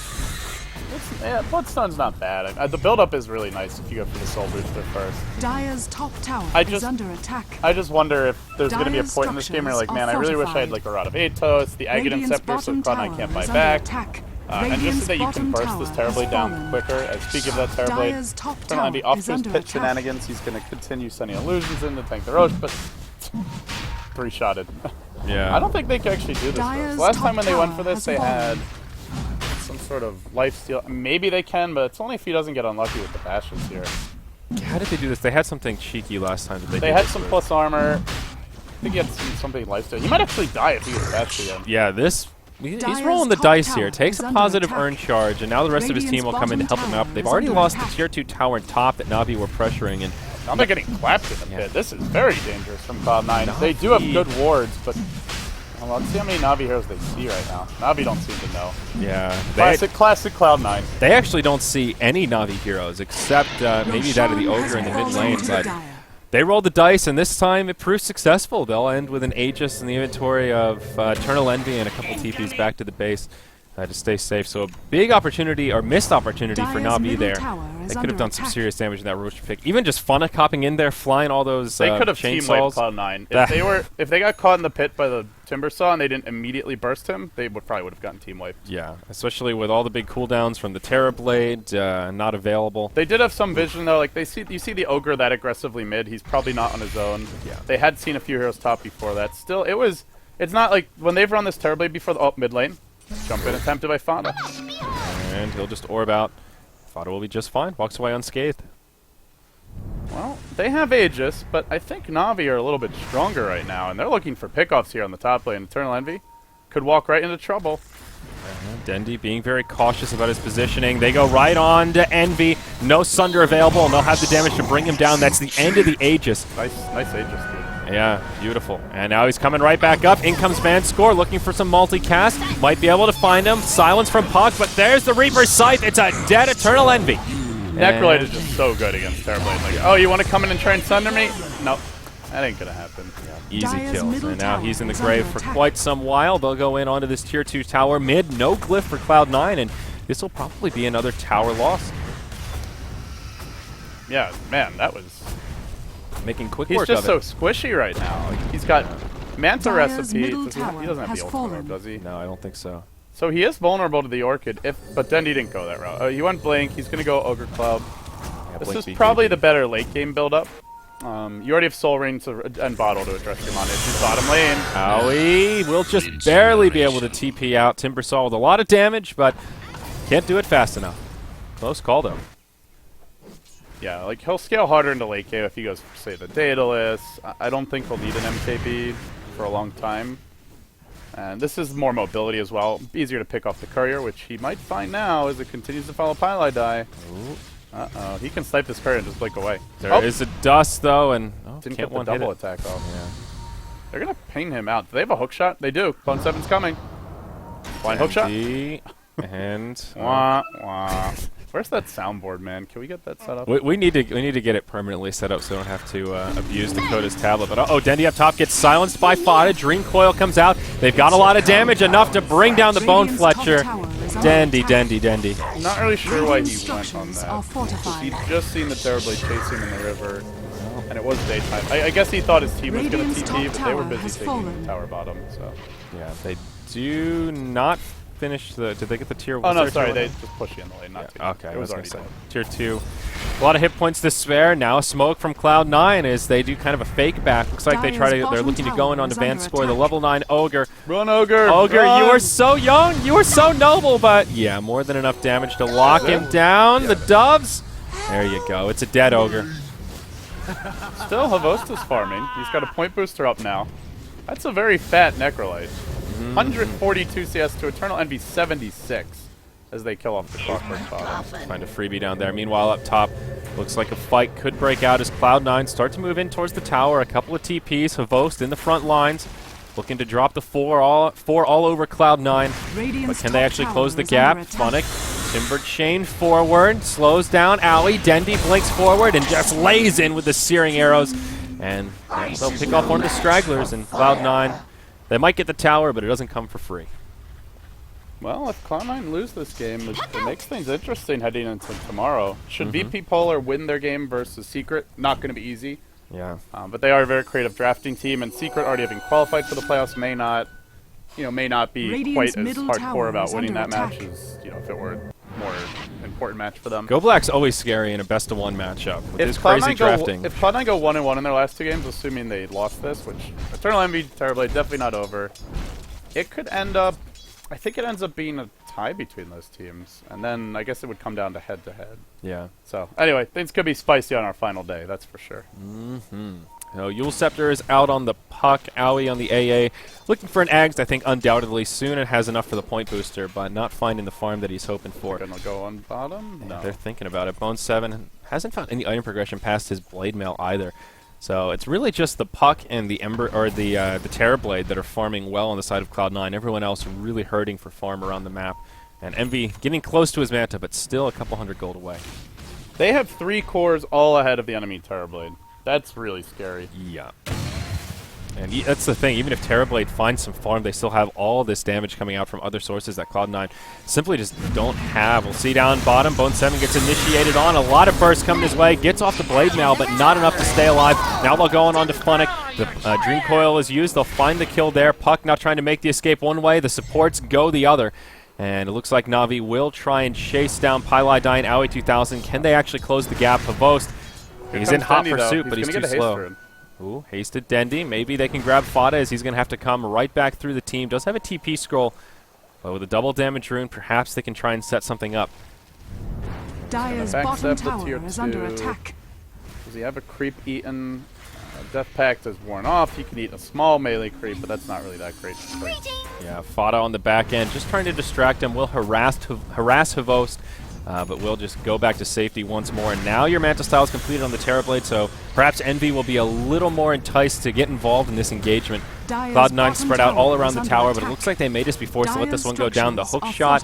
Bloodstone's not bad. The build-up is really nice if you go for the soul booster first. Dire's top tower is under attack. I just wonder if there's going to be a point in this game where you're like, man, I really wish I had like a Rod of Atos, the Aghanim Scepter, so Cloud9 can't buy back. And just so that you can burst this Terrorblade down quicker. And speaking of that Terrorblade, Eternal Envy off to his pit shenanigans. He's going to continue sending illusions in to tank the Roche, but 3-shotted. Yeah. I don't think they can actually do this. Though. So last time when they went for this, they had some sort of lifesteal. Maybe they can, but it's only if he doesn't get unlucky with the bastions here. How did they do this? They had something cheeky last time. That they had some plus armor. I think he had something lifesteal. He might actually die if he gets bashed again. Yeah, he's rolling the dice here. Takes a positive earn charge, and now the rest of his team will come in to help him out. They've already lost the tier 2 tower and top that Navi were pressuring, and now they're getting clapped in the pit. This is very dangerous from Cloud9. They do have good wards, but well, let's see how many Navi heroes they see right now. Navi don't seem to know. Yeah. Classic Cloud9. They actually don't see any Navi heroes except maybe that of the Ogre in the mid lane, but they rolled the dice, and this time it proved successful. They'll end with an Aegis in the inventory of Eternal Envy and a couple TPs back to the base. to stay safe. So a big opportunity, or missed opportunity for Dire's Navi middle there. tower is They could under have done some attack. serious damage in that Roach pick. Even just Funna hopping in there, flying all those They could have team wiped chainsaws. Cloud9. If they got caught in the pit by the Timber Saw and they didn't immediately burst him, they probably would have gotten team wiped. Yeah, especially with all the big cooldowns from the Terra Blade not available. They did have some vision though. Like you see the Ogre that aggressively mid. He's probably not on his own. Yeah. They had seen a few heroes top before that. Still, it's not like when they've run this Terra Blade before the mid lane. Jump in attempted by Fonda. And he'll just orb out. Fodder will be just fine. Walks away unscathed. Well, they have Aegis, but I think Navi are a little bit stronger right now, and they're looking for pickoffs here on the top lane. Eternal Envy could walk right into trouble. Dendi being very cautious about his positioning. They go right on to Envy. No Sunder available, and they'll have the damage to bring him down. That's the end of the Aegis. Nice Aegis, dude. Yeah, beautiful. And now he's coming right back up. In comes Vanscore, looking for some multicast. Might be able to find him. Silence from Puck, but there's the Reaper's Scythe. It's a dead Eternal Envy. Necrolite is just so good against Terrorblade. Like, oh, you want to come in and try and sunder me? Nope. That ain't gonna happen. Easy Dire's kills. middle And now tower he's in the is grave under for attack. quite some while. They'll go in onto this tier 2 tower mid. No glyph for Cloud9, and this will probably be another tower loss. Yeah, man, that was... Making quick He's work just of so it. squishy right now. Like, he's got Manta Dire's Recipe. middle He tower doesn't have has the ult fallen. does he? No, I don't think so. So he is vulnerable to the Orchid, but Dendi didn't go that route. He went Blink. He's going to go Ogre Club. Yeah, This Blink is BKB. probably the better late game build-up. You already have Soul Ring and Bottle to address your mana issues. Bottom lane. Owie will just barely be able to TP out Timbersaw with a lot of damage, but can't do it fast enough. Close call, though. Yeah, like he'll scale harder into late game if he goes, say, the Daedalus. I don't think he'll need an MKB for a long time. And this is more mobility as well. Easier to pick off the Courier, which he might find now as it continues to follow Pylai die. Uh-oh, he can snipe this Courier and just blink away. There is a dust, though, and Didn't can't get the one hit double it. attack off. Yeah. They're going to ping him out. Do they have a hook shot? They do. Bone 7's coming. Blind hook shot. And Wah, wah. Where's that soundboard, man? Can we get that set up? we need to get it permanently set up so we don't have to abuse Dakota's tablet. But Dendi up top gets silenced by Fada. Dream Coil comes out. They've got a lot of damage, enough to bring down the Bone Radiant's top Fletcher. tower is under Dendi, attack. Dendi. I'm not really sure why he Radiant's went on structures that. are fortified. He'd just seen the Terrorblade chasing in the river, and it was daytime. I guess he thought his team was going Radiant's to top TP, but they were tower busy has taking fallen. tower bottom. So. Yeah, they do not finish the. Did they get the tier? Oh was no, there a sorry, tier they one? just pushed you in the lane, not Yeah, two. okay, It was I already gonna dead. say. Tier 2. A lot of hit points to spare. Now a smoke from Cloud9 as they do kind of a fake back. Looks like Dire's they're bottom looking to go in tower onto is under Vanscore, the attack. level 9 Ogre. Run, Ogre! Ogre, run! you are so young. You are so noble, but yeah, more than enough damage to lock him down. The doves. There you go. It's a dead Ogre. Still, Havosta's farming. He's got a point booster up now. That's a very fat Necrolite. 142 CS to Eternal Envy 76 as they kill off the Clockwork bottom. Find a freebie down there. Meanwhile, up top, looks like a fight could break out as Cloud9 start to move in towards the tower. A couple of TPs. Havost in the front lines, looking to drop the four all over Cloud9. But Radiant's can they top actually tower close the is gap? under attack. Funnick, Timber chain forward, slows down Owie. Dendi blinks forward and just lays in with the searing arrows. And yeah, they'll pick off one of the stragglers, and Cloud9, they might get the tower, but it doesn't come for free. Well, if Cloud9 lose this game, it makes things interesting heading into tomorrow. Should VP Polar win their game versus Secret? Not going to be easy. Yeah. But they are a very creative drafting team, and Secret already having qualified for the playoffs may not be Radiant's quite as middle hardcore tower about is winning under that match attack. as if it were a more important match for them. Go Black's always scary in a best-of-1 matchup with his crazy drafting. If Cloud9 go 1-1 in their last two games, assuming they lost this, which Eternal Envy, Terrorblade, definitely not over, it could end up. I think it ends up being a tie between those teams, and then I guess it would come down to head-to-head. Yeah. So anyway, things could be spicy on our final day, that's for sure. Yule Scepter is out on the Puck, Owie on the AA. Looking for an Ags, I think undoubtedly soon. It has enough for the point booster, but not finding the farm that he's hoping for. Gonna go on bottom? Yeah, No. they're thinking about it. Bone 7 hasn't found any item progression past his Blade Mail either. So it's really just the Puck and the Ember or the Terror Blade that are farming well on the side of Cloud9. Everyone else really hurting for farm around the map. And Envy getting close to his Manta, but still a couple hundred gold away. They have 3 cores all ahead of the enemy Terrorblade. That's really scary. Yeah. And that's the thing, even if Terrorblade finds some farm, they still have all this damage coming out from other sources that Cloud9 simply just don't have. We'll see down bottom, Bone 7 gets initiated on, a lot of bursts coming his way, gets off the blade mail, but not enough to stay alive. Now they'll go on to Funnick. The Dream Coil is used, they'll find the kill there. Puck now trying to make the escape one way, the supports go the other. And it looks like Navi will try and chase down Pylai 2000. Can they actually close the gap? Pavost, he's in hot pursuit, but he's too slow. Ooh, hasted Dendy. Maybe they can grab Fada as he's going to have to come right back through the team. Does have a TP scroll, but with a double damage rune, perhaps they can try and set something up. Dire's bottom tower is under attack. Does he have a creep eaten? Death Pact is worn off. He can eat a small melee creep, but that's not really that great. Yeah, Fada on the back end, just trying to distract him. Will harass Havost, but we'll just go back to safety once more. And now your Manta Style is completed on the Terrorblade, so perhaps Envy will be a little more enticed to get involved in this engagement. Cloud9 spread out all around the tower, but it looks like they may just be forced to let this one go down. The hook shot,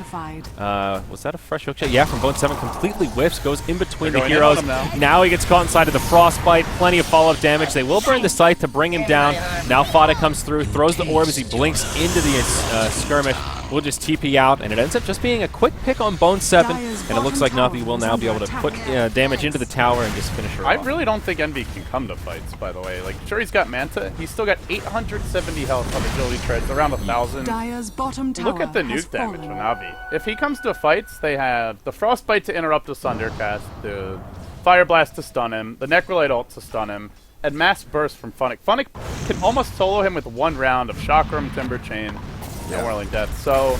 was that a fresh hook shot? Yeah, from Bone 7, completely whiffs, goes in between the heroes. Now he gets caught inside of the Frostbite, plenty of follow-up damage. They will burn the Scythe to bring him down. Now Fada comes through, throws the orb as he blinks into the skirmish. We'll just TP out, and it ends up just being a quick pick on Bone 7, and it looks like Navi will now be able to put damage into the tower and just finish her off. I really don't think Envy can come to fights, by the way. Like, sure, he's got Manta. He's still got 870 health on agility treads, around 1,000. Dire's bottom tower Look at the nuke damage on Navi. If he comes to fights, they have the Frostbite to interrupt the Sundercast, the Fire Blast to stun him, the Necrolite ult to stun him, and Mass Burst from Funnick. Funnick can almost solo him with one round of Chakram, Timber Chain, Whirling Death. So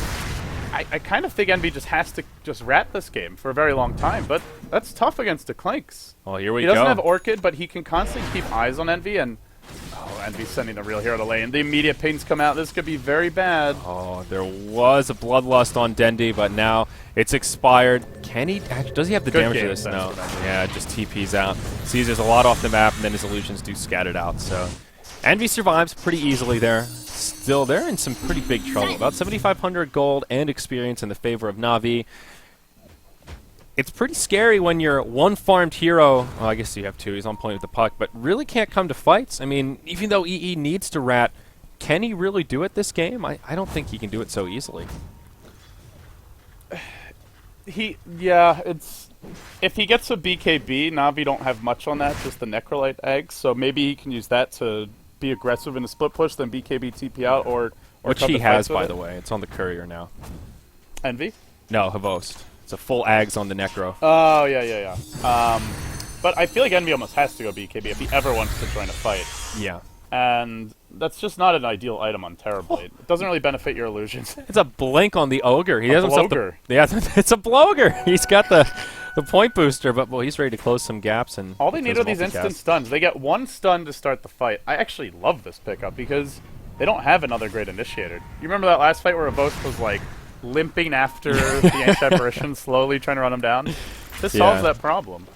I kind of think Envy just has to just rat this game for a very long time, but that's tough against the Clinks. Well, here we go. He doesn't have Orchid, but he can constantly keep eyes on Envy, and Envy's sending the real hero to lane. The immediate pings come out. This could be very bad. Oh, there was a Bloodlust on Dendy, but now it's expired. Can he? Does he have the damage to this? No. Yeah, just TP's out. Sees there's a lot off the map, and then his illusions do scatter it out. So Envy survives pretty easily there. Still, they're in some pretty big trouble. About 7,500 gold and experience in the favor of Navi. It's pretty scary when you're one farmed hero. Well, I guess you have two. He's on point with the puck, but really can't come to fights. I mean, even though EE needs to rat, can he really do it this game? I don't think he can do it so easily. Yeah, it's... If he gets a BKB, Navi don't have much on that, just the Necrolite eggs, so maybe he can use that to be aggressive in a split push, then BKB TP out, or which he has, by the way. It's on the courier now. Envy? No, Havost. It's a full Ags on the Necro. Oh, yeah. But I feel like Envy almost has to go BKB if he ever wants to join a fight. Yeah. And that's just not an ideal item on Terrorblade. It doesn't really benefit your illusions. It's a blink on the Ogre. He has himself Bloger. Yeah, it's a Bloger. He's got the point booster, but well, he's ready to close some gaps. And all they need are these instant stuns. They get one stun to start the fight. I actually love this pickup because they don't have another great initiator. You remember that last fight where Avost was like limping after the Ancient Apparition, slowly trying to run him down? This solves that problem.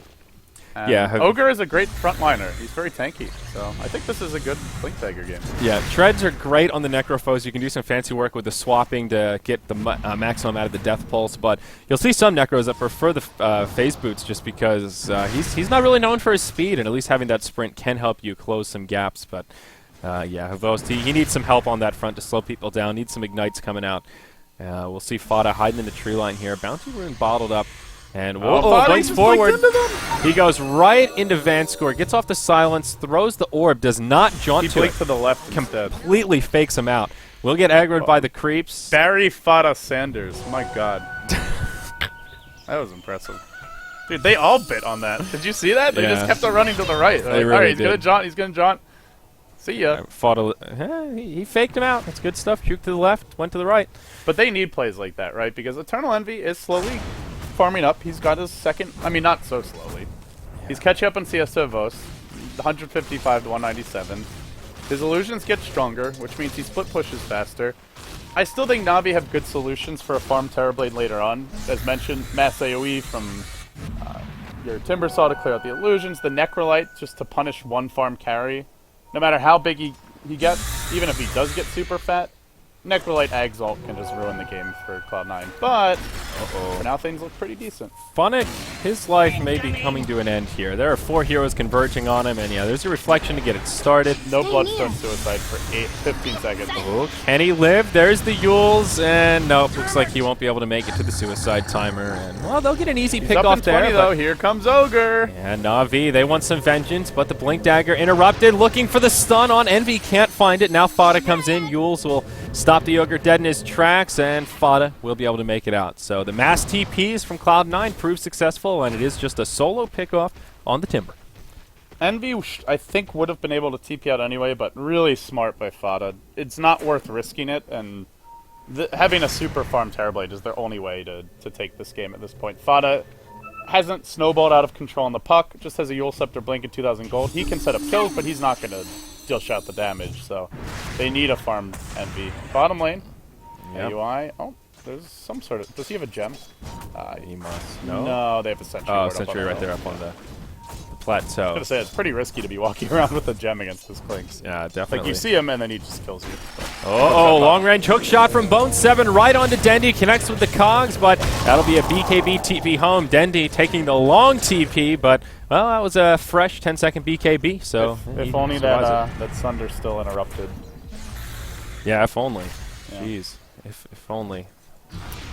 And Ogre is a great frontliner. He's very tanky, so I think this is a good Blink Dagger game. Yeah, treads are great on the Necrofoes. You can do some fancy work with the swapping to get the maximum out of the Death Pulse, but you'll see some Necros that prefer the phase boots just because he's not really known for his speed, and at least having that sprint can help you close some gaps. But yeah, Havost, he needs some help on that front to slow people down, needs some ignites coming out. We'll see Fada hiding in the tree line here. Bounty Rune bottled up. And blinks forward. He goes right into Vanscour, gets off the silence, throws the orb, does not jaunt to it. To the left completely fakes him out. We'll get aggroed by the creeps. Barry Fada Sanders. My God. That was impressive. Dude, they all bit on that. Did you see that? They just kept on running to the right. They really Alright, he's gonna jaunt. See ya. Fada, he faked him out. That's good stuff. Juked to the left, went to the right. But they need plays like that, right? Because Eternal Envy is slowly farming up. He's got his second... I mean, not so slowly. Yeah. He's catching up on CS to Vos, 155 to 197. His illusions get stronger, which means he split pushes faster. I still think Navi have good solutions for a farm Terrorblade later on. As mentioned, Mass AoE from your Timber Saw to clear out the illusions, the Necrolite just to punish one farm carry. No matter how big he gets, even if he does get super fat, Necrolite Exalt can just ruin the game for Cloud9. But For now, things look pretty decent. Funnick, his life may be coming to an end here. There are 4 heroes converging on him, and yeah, there's a reflection to get it started. No Bloodstone Suicide for 15 seconds. Oh, can he live? There's the Yules, and nope, looks like he won't be able to make it to the suicide timer. And well, they'll get an easy pick off there. 20, though. Here comes Ogre. And Navi, they want some vengeance, but the Blink Dagger interrupted, looking for the stun on Envy, can't find it. Now Fada comes in, Yules will stop the Ogre dead in his tracks, and Fada will be able to make it out. So the mass TPs from Cloud9 proved successful, and it is just a solo pickoff on the Timber. Envy, I think, would have been able to TP out anyway, but really smart by Fada. It's not worth risking it, and having a super farm Terrorblade is their only way to take this game at this point. Fada hasn't snowballed out of control on the puck, just has a Yule Scepter Blink and 2,000 gold. He can set up kills, but he's not going to deal shot the damage, so they need a farm Envy. Bottom lane, Yep. AUI. Oh, there's some sort of... Does he have a gem? He must. No? No, they have a Sentry. Oh, Ward up Sentry on the right there hill. up on the plateau. I was gonna say, it's pretty risky to be walking around with a gem against his Clinks. Yeah, definitely. Like, you see him, and then he just kills you. Oh, long-range hook shot from Bone7 right onto Dendy, connects with the Cogs, but that'll be a BKB TP home. Dendy taking the long TP, but, well, that was a fresh 10-second BKB, so... If only that Sunder's still interrupted. Yeah, if only. Yeah. Jeez, if only.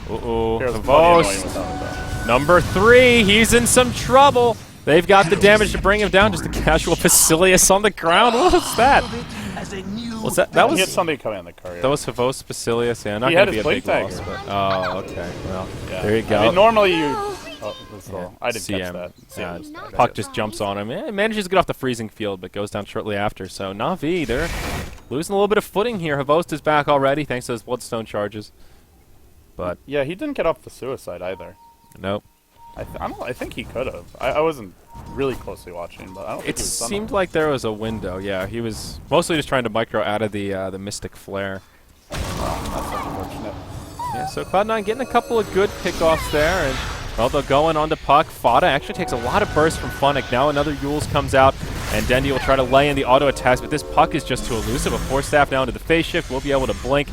Uh-oh, Hero's plenty annoying Vos. without it, Number 3, he's in some trouble. They've got the damage to bring him down. Just a casual Basilius on the ground. What was that? What's that? That he had was something coming on the courier. that was Havos Basilius. Yeah, not He going had to be a his big Blink loss. Dagger. But, oh, okay. Well, Yeah. there you go. I mean, normally you... Oh, that's all. I didn't CM. catch that. Yeah, CM just died. Puck just jumps on him. Manages to get off the freezing field, but goes down shortly after. So Navi, they're losing a little bit of footing here. Havost is back already, thanks to those Bloodstone charges. But Yeah, he didn't get off the suicide either. nope. I think he could have. I wasn't really closely watching, but I don't think It he was stunned. seemed like there was a window. Yeah, he was mostly just trying to micro out of the Mystic Flare. That's unfortunate. Yeah, so Cloud9 getting a couple of good pickoffs there, and well, they're going on to puck. Fada actually takes a lot of burst from Funnick. Now another Yules comes out, and Dendy will try to lay in the auto attacks, but this puck is just too elusive. A Force Staff now into the phase shift. We'll be able to blink.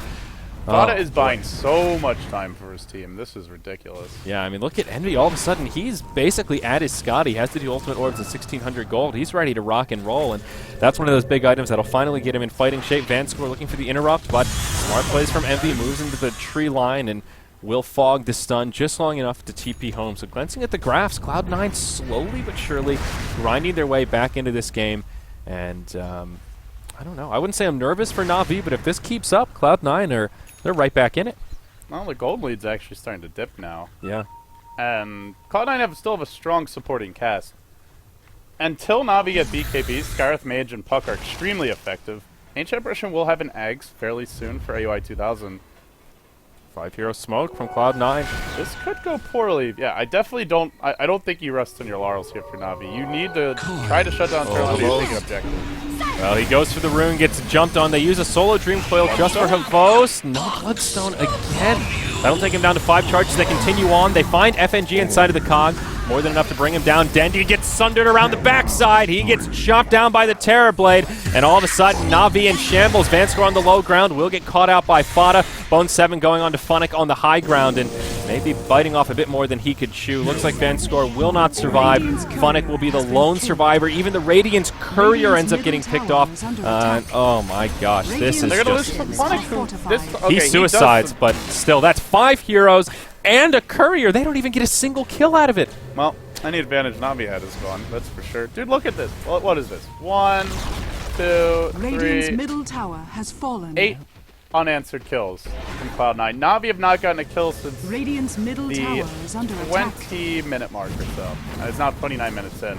Fada Oh, is buying so much time for his team. This is ridiculous. Yeah, I mean, look at Envy. All of a sudden, he's basically at his Scott. He has to do Ultimate Orbs at 1,600 gold. He's ready to rock and roll, and that's one of those big items that'll finally get him in fighting shape. Vanscore looking for the interrupt, but smart plays from Envy, moves into the tree line, and will fog the stun just long enough to TP home. So glancing at the graphs, Cloud9 slowly but surely grinding their way back into this game, and I don't know. I wouldn't say I'm nervous for Navi, but if this keeps up, Cloud9 they're right back in it. Well, the gold lead's actually starting to dip now. Yeah. And Cloud9 still have a strong supporting cast. Until Navi get BKBs, Scarith, Mage, and Puck are extremely effective. Ancient Apparition will have an Ags fairly soon for AUI 2000. 5 hero smoke from Cloud9. This could go poorly. Yeah, I definitely don't... I don't think you rest on your laurels here for Navi. You need to try to shut down Turtle to take an objective. Well, he goes for the rune, gets jumped on. They use a solo Dream Coil just for Havos. No Bloodstone again. That'll take him down to 5 charges. They continue on. They find FNG inside of the Cog. More than enough to bring him down. Dendy gets sundered around the backside. He gets chopped down by the Terrorblade. And all of a sudden, Navi in shambles. Vanscore on the low ground will get caught out by Fada. Bone7 going on to Funnick on the high ground. And maybe biting off a bit more than he could chew. Looks like Vanscore will not survive. Funnick will be the lone survivor. Even the Radiant's Courier ends up getting picked off. Oh my gosh, this is They're going to just... lose to Funnick. He suicides, but still, that's 5 heroes and a Courier. They don't even get a single kill out of it. Well, any advantage Navi had is gone, that's for sure. Dude, look at this. What is this? 1, 2, Radiant's 3, middle tower has fallen. 8 unanswered kills from Cloud9. Navi have not gotten a kill since Radiant's middle tower is under attack. 20-minute mark or so. And it's now 29 minutes in.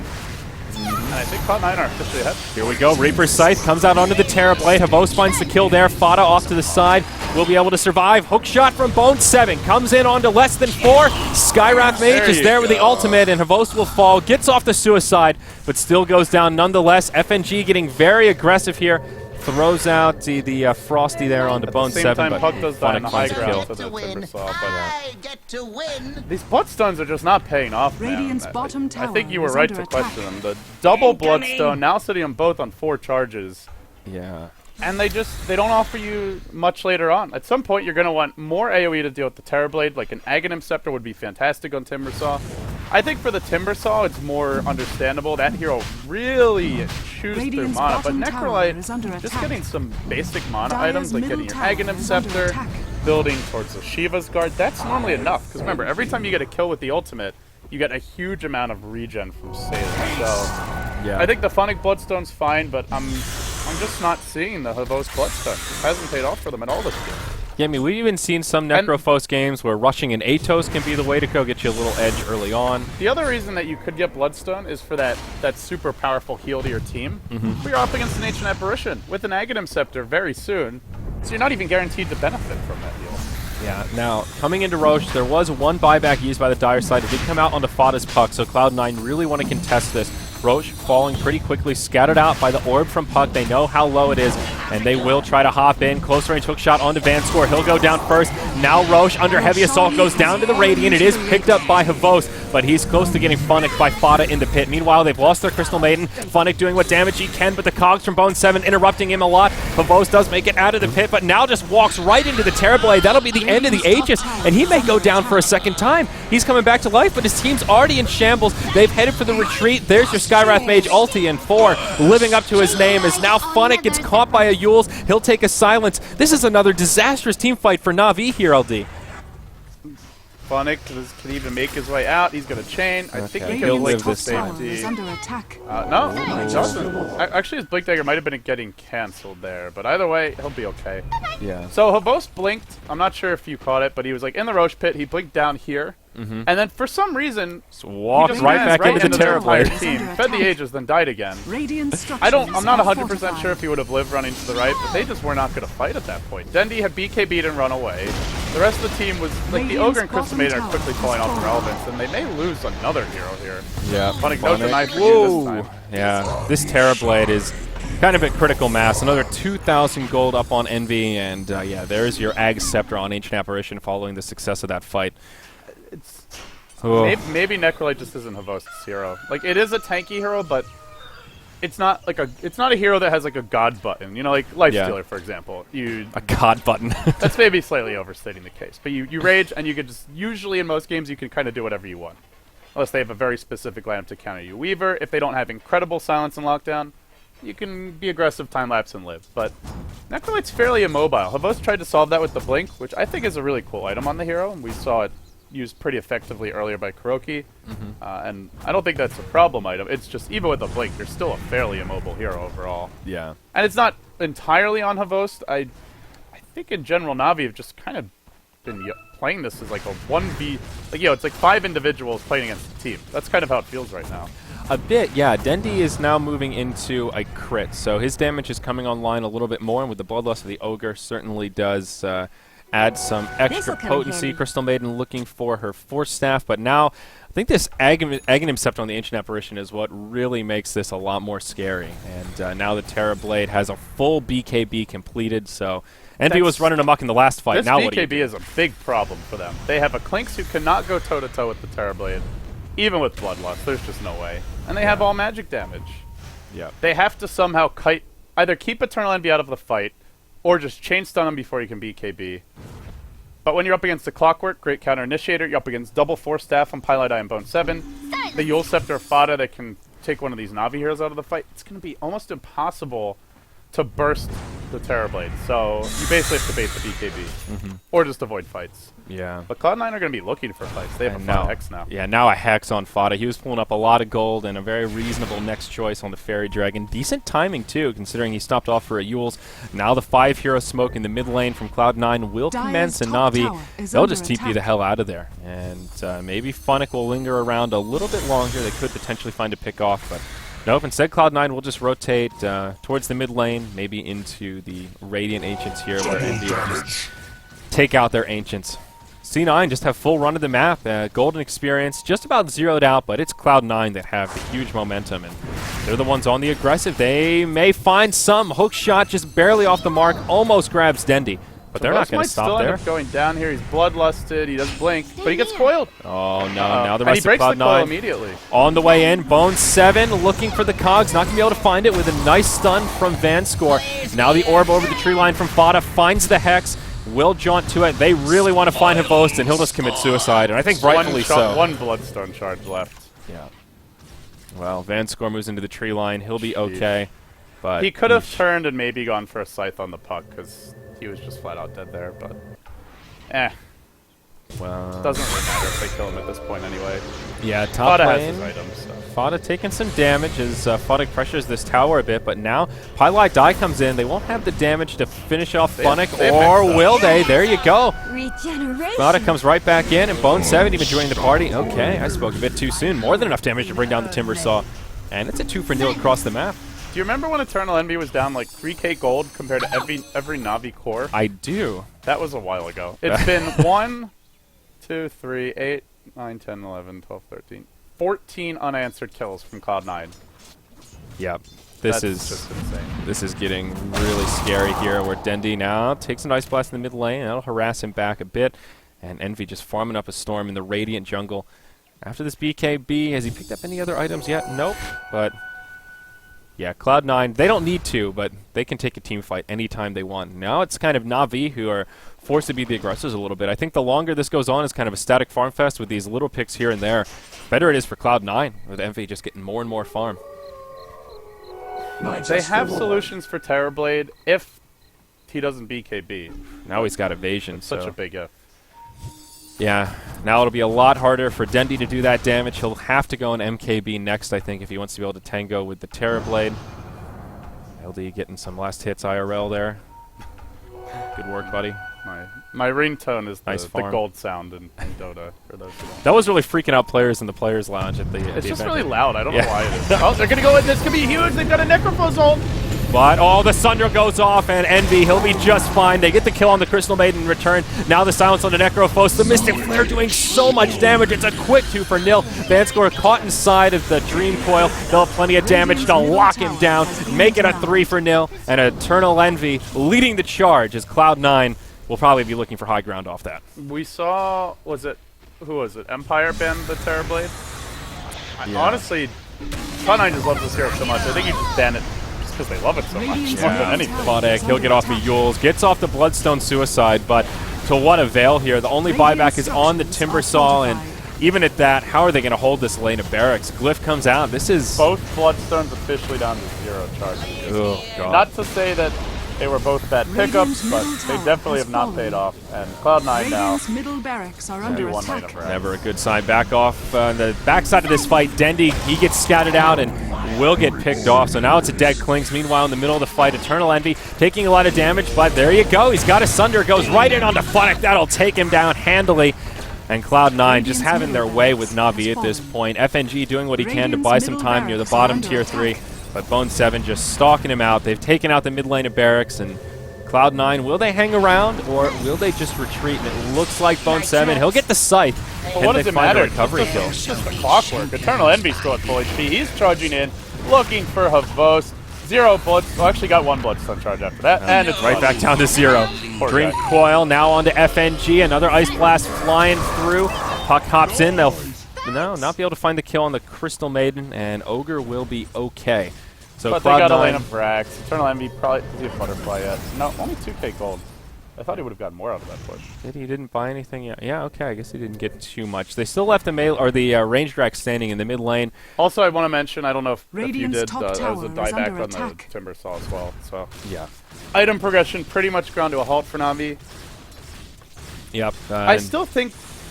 And I think Cloud9 are officially ahead. Here we go. Reaper's Scythe comes out onto the Terrorblade. Havos finds the kill there. Fada off to the side. Will be able to survive. Hook shot from Bone7. Comes in onto less than 4. Skywrath Mage is there with the ultimate, and Havos will fall. Gets off the suicide, but still goes down nonetheless. FNG getting very aggressive here. Throws out the Frosty there onto Bone7. At the same time, but Puck does die on the high finds a ground kill. to the Timbersaw. I get to win. These Bloodstones are just not paying off, man. Radiant's bottom I think you tower were is right under to attack. question them. The double Bloodstone, now sitting them both on 4 charges. Yeah. and they don't offer you much later on. At some point, you're going to want more AoE to deal with the Terrorblade. Like an Aghanim Scepter would be fantastic on Timbersaw. I think for the Timbersaw, it's more understandable. That hero really chews through mana, but Necrolite, just getting some basic mana items, like getting your Aghanim Scepter, building towards the Shiva's Guard, that's normally enough. Because remember, every time you get a kill with the ultimate, you get a huge amount of regen from Sailor. So yeah. I think the Phonic Bloodstone's fine, but I'm just not seeing the Havos Bloodstone. It hasn't paid off for them at all this year. Yeah, I mean, we've even seen some Necrophos games where rushing an Atos can be the way to go, get you a little edge early on. The other reason that you could get Bloodstone is for that super powerful heal to your team. But you're up against an Ancient Apparition with an Aghanim Scepter very soon, so you're not even guaranteed to benefit from that heal. Yeah, now, coming into Roche, there was one buyback used by the Dire side. It did come out onto Fada's Puck, so Cloud9 really want to contest this. Roche falling pretty quickly, scattered out by the orb from Puck. They know how low it is, and they will try to hop in. Close range hook shot onto Vanscore. He'll go down first. Now Roche, under heavy assault, goes down to the Radiant. It is picked up by Havos, but he's close to getting Phonic by Fada in the pit. Meanwhile, they've lost their Crystal Maiden. Phonic doing what damage he can, but the cogs from Bone 7 interrupting him a lot. Havos does make it out of the pit, but now just walks right into the Terrorblade. That'll be the end of the Aegis, and he may go down for a second time. He's coming back to life, but his team's already in shambles. They've headed for the retreat. There's your Skywrath Mage ulti, and 4 living up to his name as now Phonic gets caught by a Yules. He'll take a silence. This is another disastrous team fight for Navi here, LD. Phonic can even make his way out. He's going to chain. I think he can blink to safety. No, he doesn't. Actually, his Blink Dagger might have been getting cancelled there, but either way, he'll be okay. Yeah. So Havos blinked. I'm not sure if you caught it, but he was like in the Roche pit. He blinked down here. And then for some reason, just walked right back into the Terrorblade team, fed the Aegis, then died again. I'm not 100% sure if he would have lived running to the right, but they just were not going to fight at that point. Dendy had BKB'd and run away. The rest of the team was, like, the Ogre and Crystal Maiden are quickly falling off in relevance, and they may lose another hero here. Yeah. Phonic knows the knife for you this time. Yeah, this Terrorblade is kind of at critical mass. Another 2,000 gold up on Envy, and yeah, there's your Ag Scepter on Ancient Apparition following the success of that fight. Maybe Necrolite just isn't Havos' hero. Like, it is a tanky hero, but it's not like it's not a hero that has like a god button. You know, like Lifestealer, for example. A god button. That's maybe slightly overstating the case. But you rage, and you can just, usually in most games, you can kind of do whatever you want. Unless they have a very specific lineup to counter you. Weaver, if they don't have incredible silence and lockdown, you can be aggressive, time-lapse, and live. But Necrolite's fairly immobile. Havos tried to solve that with the Blink, which I think is a really cool item on the hero, and we saw it used pretty effectively earlier by Kuroki, and I don't think that's a problem item. It's just, even with a Blink, you're still a fairly immobile hero overall. Yeah. And it's not entirely on Havos. I think in general, Navi have just kind of been playing this as like a 1v, like, it's like 5 individuals playing against the team. That's kind of how it feels right now. A bit, yeah. Dendy is now moving into a crit, so his damage is coming online a little bit more, and with the Bloodlust of the Ogre certainly does add some extra potency. Crystal Maiden looking for her Force Staff, but now I think this Aghanim Scepter on the Ancient Apparition is what really makes this a lot more scary. And now the Terrorblade has a full BKB completed, so Envy was running amok in the last fight. This now BKB what do you do? is a big problem for them. They have a Clinks who cannot go toe-to-toe with the Terrorblade, even with Bloodlust. There's just no way. And they have all magic damage. Yeah. They have to somehow either keep Eternal Envy out of the fight, or just chain stun him before you can BKB. But when you're up against the Clockwork, Great Counter Initiator, you're up against double Force Staff on Pilot Eye and Bone 7, the Yule Scepter of Fada that can take one of these Navi heroes out of the fight, it's going to be almost impossible to burst the Terrorblade. So you basically have to bait the BKB, or just avoid fights. Yeah. But Cloud9 are going to be looking for fights. They have a Fada Hex now. Yeah, now a Hex on Fada. He was pulling up a lot of gold and a very reasonable next choice on the Fairy Dragon. Decent timing, too, considering he stopped off for a Yules. Now the 5-hero smoke in the mid lane from Cloud9 will commence, and Navi, they'll just TP the hell out of there. And maybe Phonic will linger around a little bit longer. They could potentially find a pick off, but nope, instead Cloud9 will just rotate towards the mid lane, maybe into the Radiant Ancients here, where Envy will just take out their Ancients. C9 just have full run of the map. Golden experience just about zeroed out, but it's Cloud9 that have the huge momentum, and they're the ones on the aggressive. They may find some. Hook shot just barely off the mark, almost grabs Dendy. But they're not going to stop still there. End up going down here. He's bloodlusted. He does blink, but he gets coiled. Oh, no. Now the And he rest of breaks the coil Cloud9 immediately. on the way in. Bone 7 looking for the cogs. Not going to be able to find it with a nice stun from Vanscore. Now the orb over the tree line from Fada finds the Hex. Will jaunt to it. They really want to find Havost, and he'll just commit suicide. And I think rightfully so. One Bloodstone charge left. Yeah. Well, Vanscore moves into the tree line. He'll be okay. But he could have turned and maybe gone for a scythe on the puck because he was just flat out dead there. But, well, doesn't really matter if they kill him at this point anyway. Yeah, top Fada lane. has his items. So. Fada taking some damage as Fada pressures this tower a bit, but now Pylai Die comes in. They won't have the damage to finish off Funnick, or will they? There you go. Regeneration. Fada comes right back in, and Bone 7 even joining the party. Okay, I spoke a bit too soon. More than enough damage to bring down the Timber Saw. And it's a 2-for-0 across the map. Do you remember when Eternal Envy was down like 3k gold compared to every Navi core? I do. That was a while ago. It's been 1, 2, 3, 8, 9, 10, 11, 12, 13, 14 unanswered kills from Cloud9. Yep. That's just insane. This is getting really scary here, where Dendi now takes an Ice Blast in the mid lane. That'll harass him back a bit. And Envy just farming up a Storm in the Radiant jungle. After this BKB, has he picked up any other items yet? Nope. But yeah, Cloud9, they don't need to, but they can take a team fight anytime they want. Now it's kind of Navi who are forced to be the aggressors a little bit. I think the longer this goes on, it's kind of a static farm fest with these little picks here and there. Better it is for Cloud9, with Envy just getting more and more farm. They have solutions for Terrorblade if he doesn't BKB. Now he's got evasion. Such a big if. Yeah, now it'll be a lot harder for Dendi to do that damage. He'll have to go on MKB next, I think, if he wants to be able to tango with the Terrorblade. LD getting some last hits IRL there. Good work, buddy. My ringtone is Nice the gold sound in Dota, for those who don't. That was really freaking out players in the players' lounge at the It's just event. really loud. I don't know why it is. Oh, they're going to go in. This could be huge. They've got a Necrophos ult. But, oh, the Sunder goes off, and Envy, he'll be just fine. They get the kill on the Crystal Maiden in return. Now the silence on the Necrophos. The Mystic Flare doing so much damage. It's a quick 2-for-0. Vanscore caught inside of the Dream Coil. They'll have plenty of damage to lock him down, make it a 3-for-0, and Eternal Envy leading the charge as Cloud9 will probably be looking for high ground off that. We saw, who was it? Empire ban the Terrorblade? Honestly, Cloud9 just loves this hero so much. I think you just ban it because they love it so much, more than anything. Fodek, he'll get off the Yules, gets off the Bloodstone Suicide, but to what avail here? The only buyback is on the Timber Saw, and even at that, how are they going to hold this lane of barracks? Glyph comes out. This is... Both Bloodstones officially down to 0 charges. Oh, God. Not to say that they were both bad pickups, but they definitely have not paid off. And Cloud9 now, Middle barracks are under one lane attack. of Never a good sign. Back off on the backside of this fight. Dendi, he gets scouted out and will get picked off. So now it's a dead Clinks. Meanwhile, in the middle of the fight, Eternal Envy taking a lot of damage, but there you go. He's got a Sunder, goes right in onto Funnick. That'll take him down handily. And Cloud9 just having their way with Navi at this point. FNG doing what he can to buy some time near the bottom tier 3, but Bone 7 just stalking him out. They've taken out the mid lane of barracks, and Cloud9, will they hang around, or will they just retreat? And it looks like Bone 7, he'll get the Scythe. But what Can does they it find a matter? recovery kill? It's just a clockwork. Eternal Envy's still at full HP. He's charging in, looking for Havost. 0 bullets. Well, actually got 1 Bloodstone charge after that, and it's Right back down to 0. Poor Dream guy. Coil now onto FNG. Another Ice Blast flying through. Puck hops in. They'll not be able to find the kill on the Crystal Maiden, and Ogre will be okay. So But they got a lane Cloud9, of Vrax. Eternal Envy probably, is he a butterfly yet? No, only 2k gold. I thought he would have gotten more out of that push. he didn't buy anything yet. Yeah, okay. I guess he didn't get too much. They still left the range rack standing in the mid lane. Also, I want to mention, I don't know if you Radiant's did, top that was a tower is dieback under on the attack. Timber Saw as well. So Yeah. item progression pretty much ground to a halt for Navi. Yep. I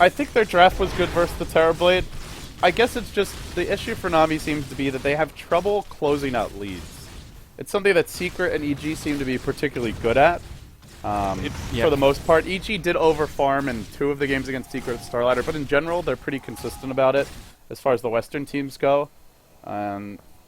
think their draft was good versus the Terrorblade. I guess it's just the issue for Navi seems to be that they have trouble closing out leads. It's something that Secret and EG seem to be particularly good at. For the most part, EG did overfarm in 2 of the games against Secret at Starlighter, but in general, they're pretty consistent about it as far as the Western teams go.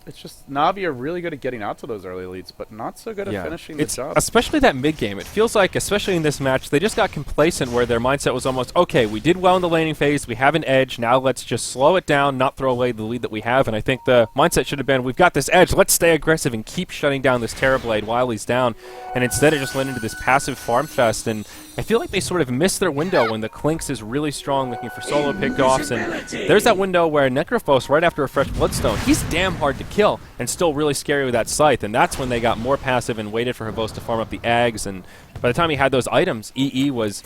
It's just Navi are really good at getting out to those early leads, but not so good at finishing the job. Especially that mid game. It feels like, especially in this match, they just got complacent where their mindset was almost, okay, we did well in the laning phase, we have an edge, now let's just slow it down, not throw away the lead that we have. And I think the mindset should have been, we've got this edge, let's stay aggressive and keep shutting down this Terrorblade while he's down. And instead it just went into this passive farm fest, and I feel like they sort of missed their window when the Clinks is really strong looking for solo pickoffs. And there's that window where Necrophos, right after a fresh Bloodstone, he's damn hard to kill and still really scary with that Scythe. And that's when they got more passive and waited for Havos to farm up the eggs. And by the time he had those items, EE was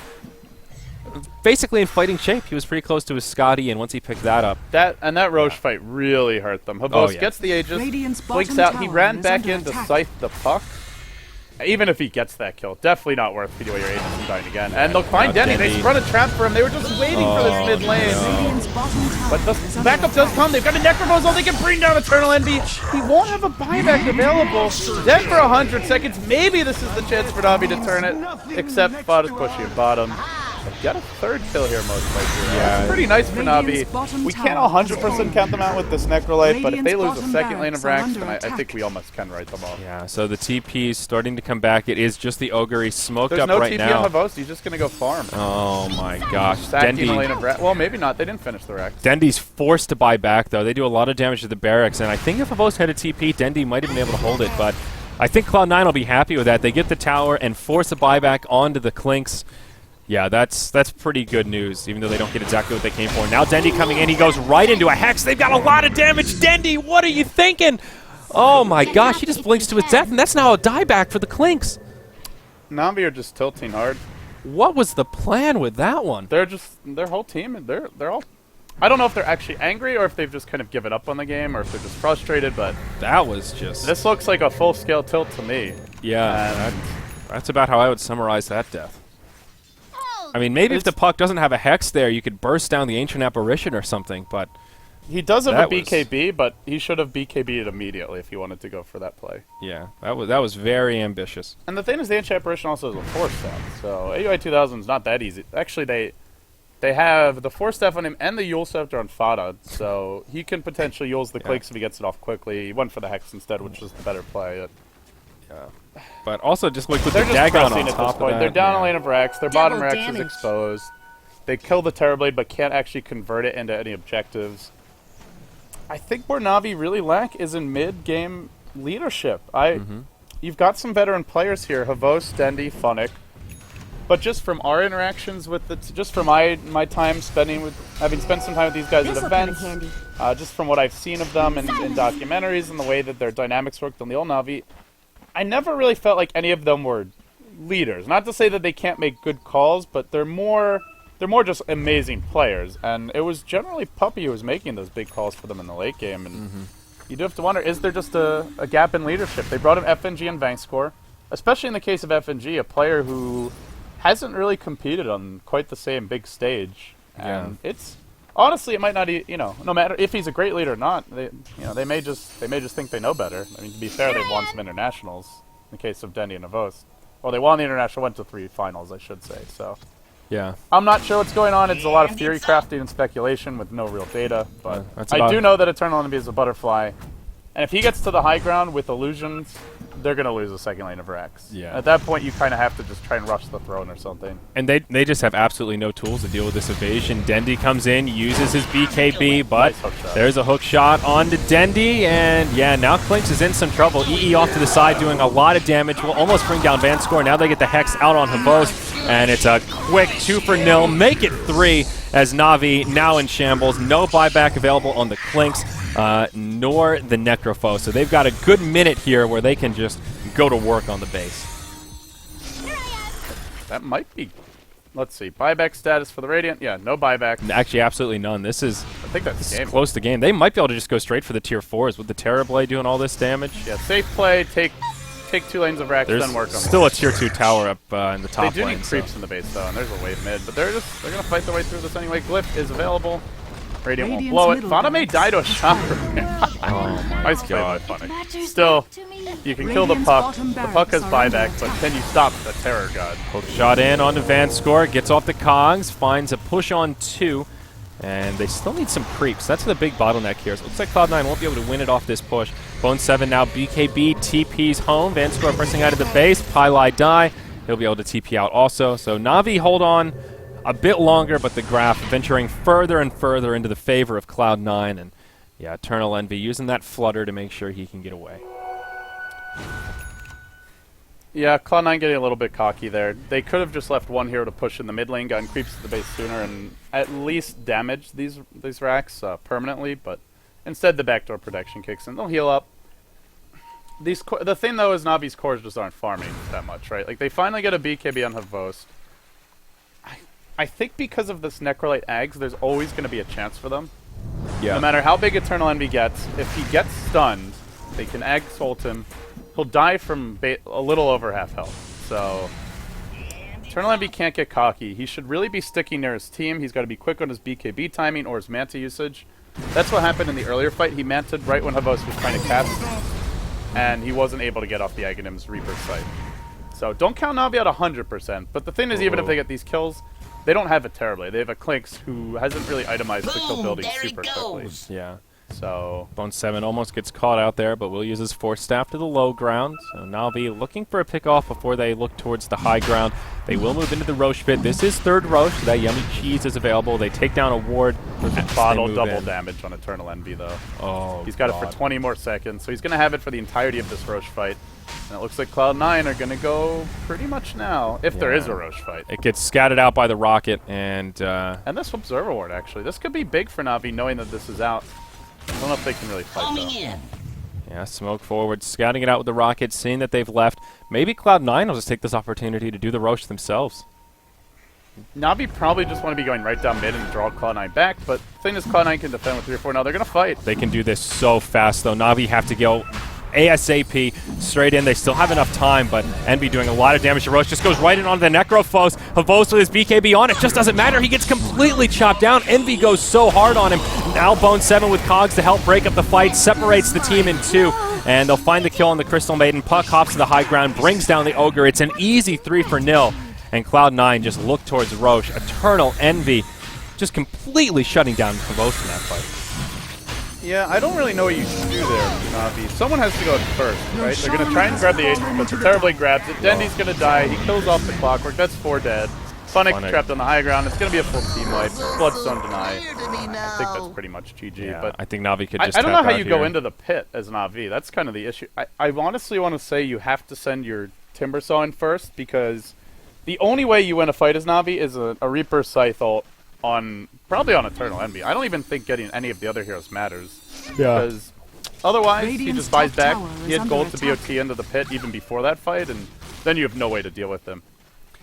basically in fighting shape. He was pretty close to his Scotty, and once he picked that up... That Roche fight really hurt them. Havos gets the Aegis, blinks out. He ran back in to Scythe the puck. Even if he gets that kill, definitely not worth feeding away your agents and dying again. And they'll find Denny. They sprung a trap for him. They were just waiting for this mid lane. But the backup does come. They've got a Necrophos. They can bring down Eternal Envy. He won't have a buyback available. Then for 100 seconds, maybe this is the chance for Navi to turn it. Except Spot is pushing him bottom. Got a third kill here most likely. Yeah, it's pretty nice for Navi. We can't 100% count them out with this Necrolite, but if they lose a second lane of Rax, then I think we almost can write them off. Yeah, so the TP is starting to come back. It is just the Ogre. He's smoked There's up no right TP now. on Havos. He's just going to go farm. Oh my gosh. Sacking a lane of Rax. Well, maybe not. They didn't finish the Rax. Dendy's forced to buy back, though. They do a lot of damage to the barracks, and I think if Havos had a TP, Dendy might have been able to hold it, but I think Cloud9 will be happy with that. They get the tower and force a buyback onto the Clinks. Yeah, that's pretty good news, even though they don't get exactly what they came for. Now Dendy coming in, he goes right into a Hex. They've got a lot of damage. Dendy, what are you thinking? Oh my gosh, he just blinks to his death, and that's now a dieback for the Clinks. Navi are just tilting hard. What was the plan with that one? They're just, their whole team, they're all... I don't know if they're actually angry or if they've just kind of given up on the game or if they're just frustrated, but... That was just... This looks like a full-scale tilt to me. Yeah, that's about how I would summarize that death. I mean, maybe if the puck doesn't have a Hex there, you could burst down the Ancient Apparition or something, but... He does have a BKB, but he should have BKB'd it immediately if he wanted to go for that play. Yeah, that was very ambitious. And the thing is, the Ancient Apparition also has a Force Staff, so AUI 2000 is not that easy. Actually, they have the Force Staff on him and the Yule Scepter on Fada, so he can potentially use the Clinks if he gets it off quickly. He went for the Hex instead, which is the better play. Yeah. But also just like with They're the just Dagon pressing on at top this point. of that. They're down a lane of Rax. Their bottom Double Rax damage. is exposed. They kill the Terrorblade, but can't actually convert it into any objectives. I think where Navi really lack is in mid-game leadership. You've got some veteran players here: Havos, Dendy, Funnick. But just from our interactions with just from my time spending with, having spent some time with these guys at events, just from what I've seen of them in documentaries and the way that their dynamics worked on the old Navi, I never really felt like any of them were leaders. Not to say that they can't make good calls, but they're more just amazing players. And it was generally Puppy who was making those big calls for them in the late game. And you do have to wonder, is there just a gap in leadership? They brought in FNG and Vankscore, especially in the case of FNG, a player who hasn't really competed on quite the same big stage. And it's honestly, it might not, no matter if he's a great leader or not, they may just think they know better. I mean, to be fair, they've won some internationals in the case of Dendy and Avos. Well, they won the international, went to 3 finals, I should say. So, yeah, I'm not sure what's going on. It's a lot of theory crafting and speculation with no real data. But I do know that Eternal Enemy is a butterfly, and if he gets to the high ground with illusions, they're going to lose a second lane of Rax. Yeah. At that point, you kind of have to just try and rush the throne or something. And they just have absolutely no tools to deal with this evasion. Dendy comes in, uses his BKB, but there's a hook shot onto Dendy, and yeah, now Clinks is in some trouble. EE off to the side doing a lot of damage. Will almost bring down Vankscore. Now they get the Hex out on Havos, and it's a quick 2-for-0. Make it 3 as Navi now in shambles. No buyback available on the Clinks. Nor the Necrophos. So they've got a good minute here where they can just go to work on the base. That might be... Let's see. Buyback status for the Radiant? Yeah, no buyback. Actually, absolutely none. This is I think that's game. Close to game. They might be able to just go straight for the tier 4s with the Terrorblade doing all this damage. Yeah, safe play. Take 2 lanes of Rax, There's then work on still a tier 2 tower up in the top They do lane. need creeps in the base, though, and there's a wave mid. But they're going to fight their way through this anyway. Glyph is available. Radiant won't blow it. Vana may die to a shot. Oh my Nice play by Funnick. Still, you can kill the puck. The puck has buyback, but can you stop the Terror God? Hook shot in onto Vankscore, gets off the cogs, finds a push on 2. And they still need some creeps. That's the big bottleneck here. So it looks like Cloud9 won't be able to win it off this push. Bone 7 now, BKB TP's home. Vanscore pressing out of the base. Pylai die. He'll be able to TP out also. So Navi hold on a bit longer, but the graph venturing further and further into the favor of Cloud9. And yeah, Eternal Envy using that flutter to make sure he can get away. Yeah, Cloud9 getting a little bit cocky there. They could have just left one hero to push in the mid lane, gotten creeps to the base sooner, and at least damaged these racks permanently, but instead the backdoor protection kicks in. They'll heal up. The thing, though, is Navi's cores just aren't farming that much, right? Like, they finally get a BKB on Havost. I think because of this Necrolite Ags, there's always going to be a chance for them. Yeah. No matter how big Eternal Envy gets, if he gets stunned, they can Ags ult him. He'll die from a little over half health. So Eternal Envy can't get cocky. He should really be sticking near his team. He's got to be quick on his BKB timing or his Manta usage. That's what happened in the earlier fight. He Manta'd right when Havost was trying to cast, and he wasn't able to get off the Aghanim's Reaper sight. So don't count Navi at 100%. But the thing is, even if they get these kills, they don't have it terribly. They have a Clinks who hasn't really itemized the kill building super quickly. Yeah. So Bone 7 almost gets caught out there, but will use his Force Staff to the low ground. So Navi looking for a pick-off before they look towards the high ground. They will move into the Roche pit. This is third Roche, so that yummy cheese is available. They take down a ward. there's a bottle double damage on Eternal Envy, though. Oh, He's got it for 20 more seconds, so he's going to have it for the entirety of this Roche fight. And it looks like Cloud9 are going to go pretty much now, if there is a Roche fight. It gets scattered out by the rocket, and this Observer Ward, actually. This could be big for Navi, knowing that this is out. I don't know if they can really fight, though. yeah, smoke forward, scouting it out with the rocket, seeing that they've left. Maybe Cloud9 will just take this opportunity to do the Roche themselves. Navi probably just want to be going right down mid and draw Cloud9 back, but the thing is Cloud9 can defend with 3 or 4 now. They're going to fight. They can do this so fast, though. Navi have to go ASAP straight in. They still have enough time, but Envy doing a lot of damage to Roche. Just goes right in onto the Necrophos. Havost with his BKB on it. Just doesn't matter. He gets completely chopped down. Envy goes so hard on him. Now Bone 7 with Cogs to help break up the fight. Separates the team in two. And they'll find the kill on the Crystal Maiden. Puck hops to the high ground. Brings down the Ogre. It's an easy 3-0. And Cloud9 just look towards Roche. Eternal Envy just completely shutting down Havost in that fight. Yeah, I don't really know what you should do there, Navi. Someone has to go first, right? They're going to try and grab the Aegis, but terribly grabs it. Dendy's going to die. He kills off the Clockwork. That's 4 dead. Funnick trapped on the high ground. It's going to be a full team wipe. Bloodstone deny. I think that's pretty much GG. Yeah, but I think Navi could just I don't know tap how out you here. go into the pit as Navi. That's kind of the issue. I honestly want to say you have to send your Timbersaw in first, because the only way you win a fight as Navi is a Reaper Scythe ult probably on Eternal Envy. I don't even think getting any of the other heroes matters. Yeah. Because otherwise, he just buys back. He had gold to attack. BOT into the pit even before that fight, and then you have no way to deal with him.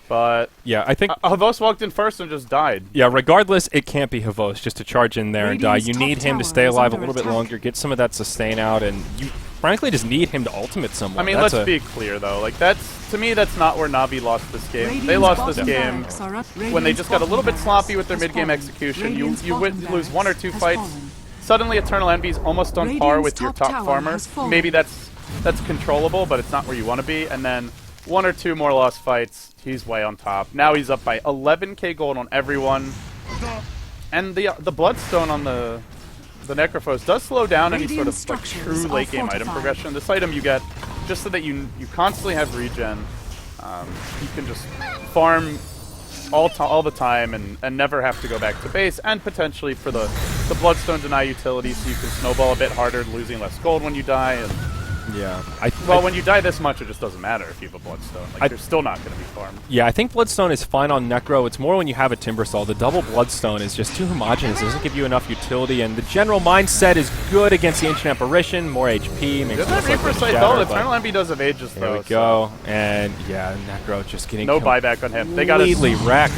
But Yeah, I think Havost walked in first and just died. yeah, regardless, it can't be Havost just to charge in there and die. Radiant's You top need him to tower stay is alive a under little bit attack. longer, get some of that sustain out, and you frankly just need him to ultimate someone. I mean, That's let's be clear, though. Like, to me, that's not where Navi lost this game. They Radiant's lost this bottom game barracks are up. when they just got a little bit Radiant's sloppy with their bottom mid-game barracks has execution. fallen. You Radiant's lose 1 or 2 bottom fights. barracks has fallen. Suddenly, Eternal Envy's almost on par with your Radiant's top top farmer. tower has fallen. Maybe that's controllable, but it's not where you want to be. And then 1 or 2 more lost fights, he's way on top. Now he's up by 11k gold on everyone. And the Bloodstone on the Necrophos does slow down any sort Radiant of like, structures true are late game item fortified. progression. This item you get just so that you constantly have regen. You can just farm all the time and never have to go back to base, and potentially for the Bloodstone deny utility, so you can snowball a bit harder, losing less gold when you die. And yeah. when you die this much, it just doesn't matter if you have a Bloodstone. Like, you're still not going to be farmed. Yeah, I think Bloodstone is fine on Necro. It's more when you have a Timbersaw. The double Bloodstone is just too homogenous. It doesn't give you enough utility, and the general mindset is good against the Ancient Apparition. More HP, makes Does it that look like Reaper it's Scythe shatter, though? but Eternal Envy does have Aegis though. There we go. And yeah, Necro just getting No buyback on him. They got completely wrecked.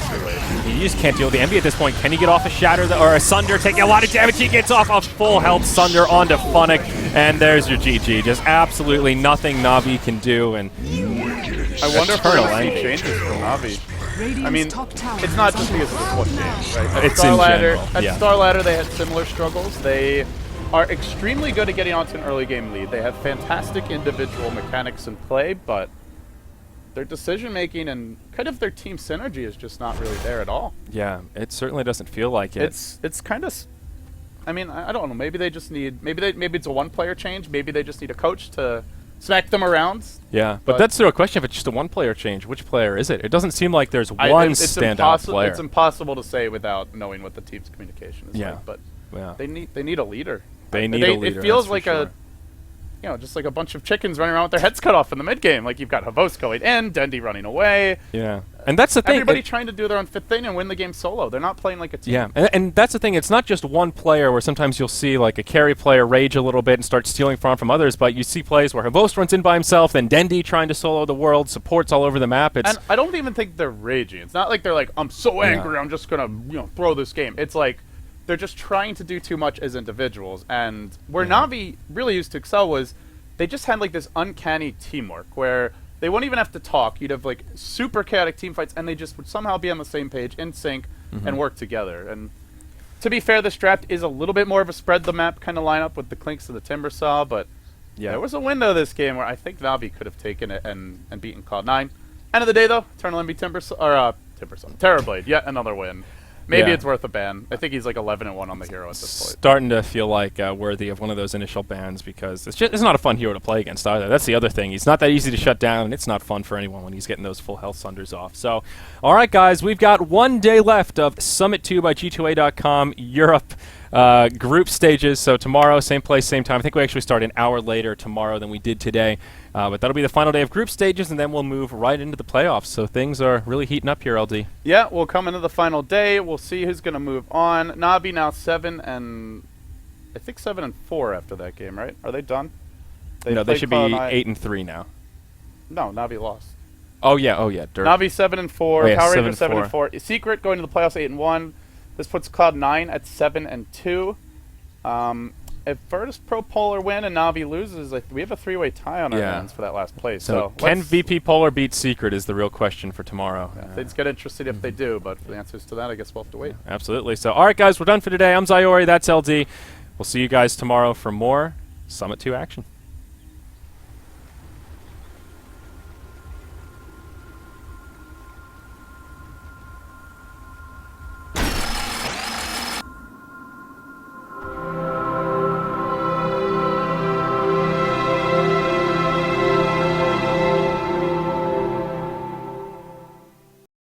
You just can't deal with the Envy at this point. Can he get off a Shatter or a Sunder? Taking a lot of damage. He gets off a full health Sunder onto Funnick, and there's your GG. Just absolutely nothing Navi can do. And I wonder if we're Eternal going to see Envy. changes from Navi. Radiant's I mean, top tower it's not is just under because of this attack. one game, right? At It's Star in Ladder, general, at yeah. Star Ladder, they had similar struggles. They are extremely good at getting onto an early game lead. They have fantastic individual mechanics in play, but their decision making and kind of their team synergy is just not really there at all. Yeah, it certainly doesn't feel like it. It's kind of, I mean, I don't know. Maybe they just need maybe it's a one-player change. Maybe they just need a coach to smack them around. Yeah, but that's the question. If it's just a one-player change, which player is it? It doesn't seem like there's one standout player. It's impossible to say without knowing what the team's communication is like. But they need a leader. They need a leader. It feels like just like a bunch of chickens running around with their heads cut off in the mid game. Like you've got Havos going in, Dendy running away. Yeah, and that's the thing. Everybody trying to do their own thing and win the game solo. They're not playing like a team. Yeah, and that's the thing. It's not just one player where sometimes you'll see like a carry player rage a little bit and start stealing from others, but you see plays where Havos runs in by himself, then Dendy trying to solo the world, supports all over the map. And I don't even think they're raging. It's not like they're like, I'm so angry, I'm just gonna throw this game. It's like they're just trying to do too much as individuals. And where Navi really used to excel was they just had like this uncanny teamwork where they wouldn't even have to talk. You'd have like super chaotic team fights, and they just would somehow be on the same page, in sync, and work together. And to be fair, this draft is a little bit more of a spread the map kind of lineup with the Clinks and the Timbersaw, but there was a window this game where I think Navi could have taken it and beaten Cloud9. End of the day, though, Eternal Envy Timbersaw, Terrorblade, yet another win. Maybe it's worth a ban. I think he's like 11-1 on the hero at this point. Starting to feel like worthy of one of those initial bans because it's not a fun hero to play against either. That's the other thing. He's not that easy to shut down, and it's not fun for anyone when he's getting those full health Sunders off. So, all right, guys, we've got 1 day left of Summit 2 by G2A.com Europe group stages. So tomorrow, same place, same time. I think we actually start an hour later tomorrow than we did today. But that'll be the final day of group stages, and then we'll move right into the playoffs. So things are really heating up here, LD. Yeah, we'll come into the final day. We'll see who's going to move on. Navi now 7 and I think 7 and 4 after that game, right? Are they done? No, they should be 8 and 3 now. No, Navi lost. Oh yeah. Navi 7 and 4. Oh, yeah, Power Rangers 7 and 4. Secret going to the playoffs 8 and 1. This puts Cloud9 at 7 and 2. If Virtus Pro Polar win and Navi loses, we have a 3-way tie on our hands for that last place. So can VP Polar beat Secret is the real question for tomorrow. Yeah, things get interested if they do, but for the answers to that, I guess we'll have to wait. Absolutely. So, all right, guys, we're done for today. I'm Zyori. That's LD. We'll see you guys tomorrow for more Summit 2 action.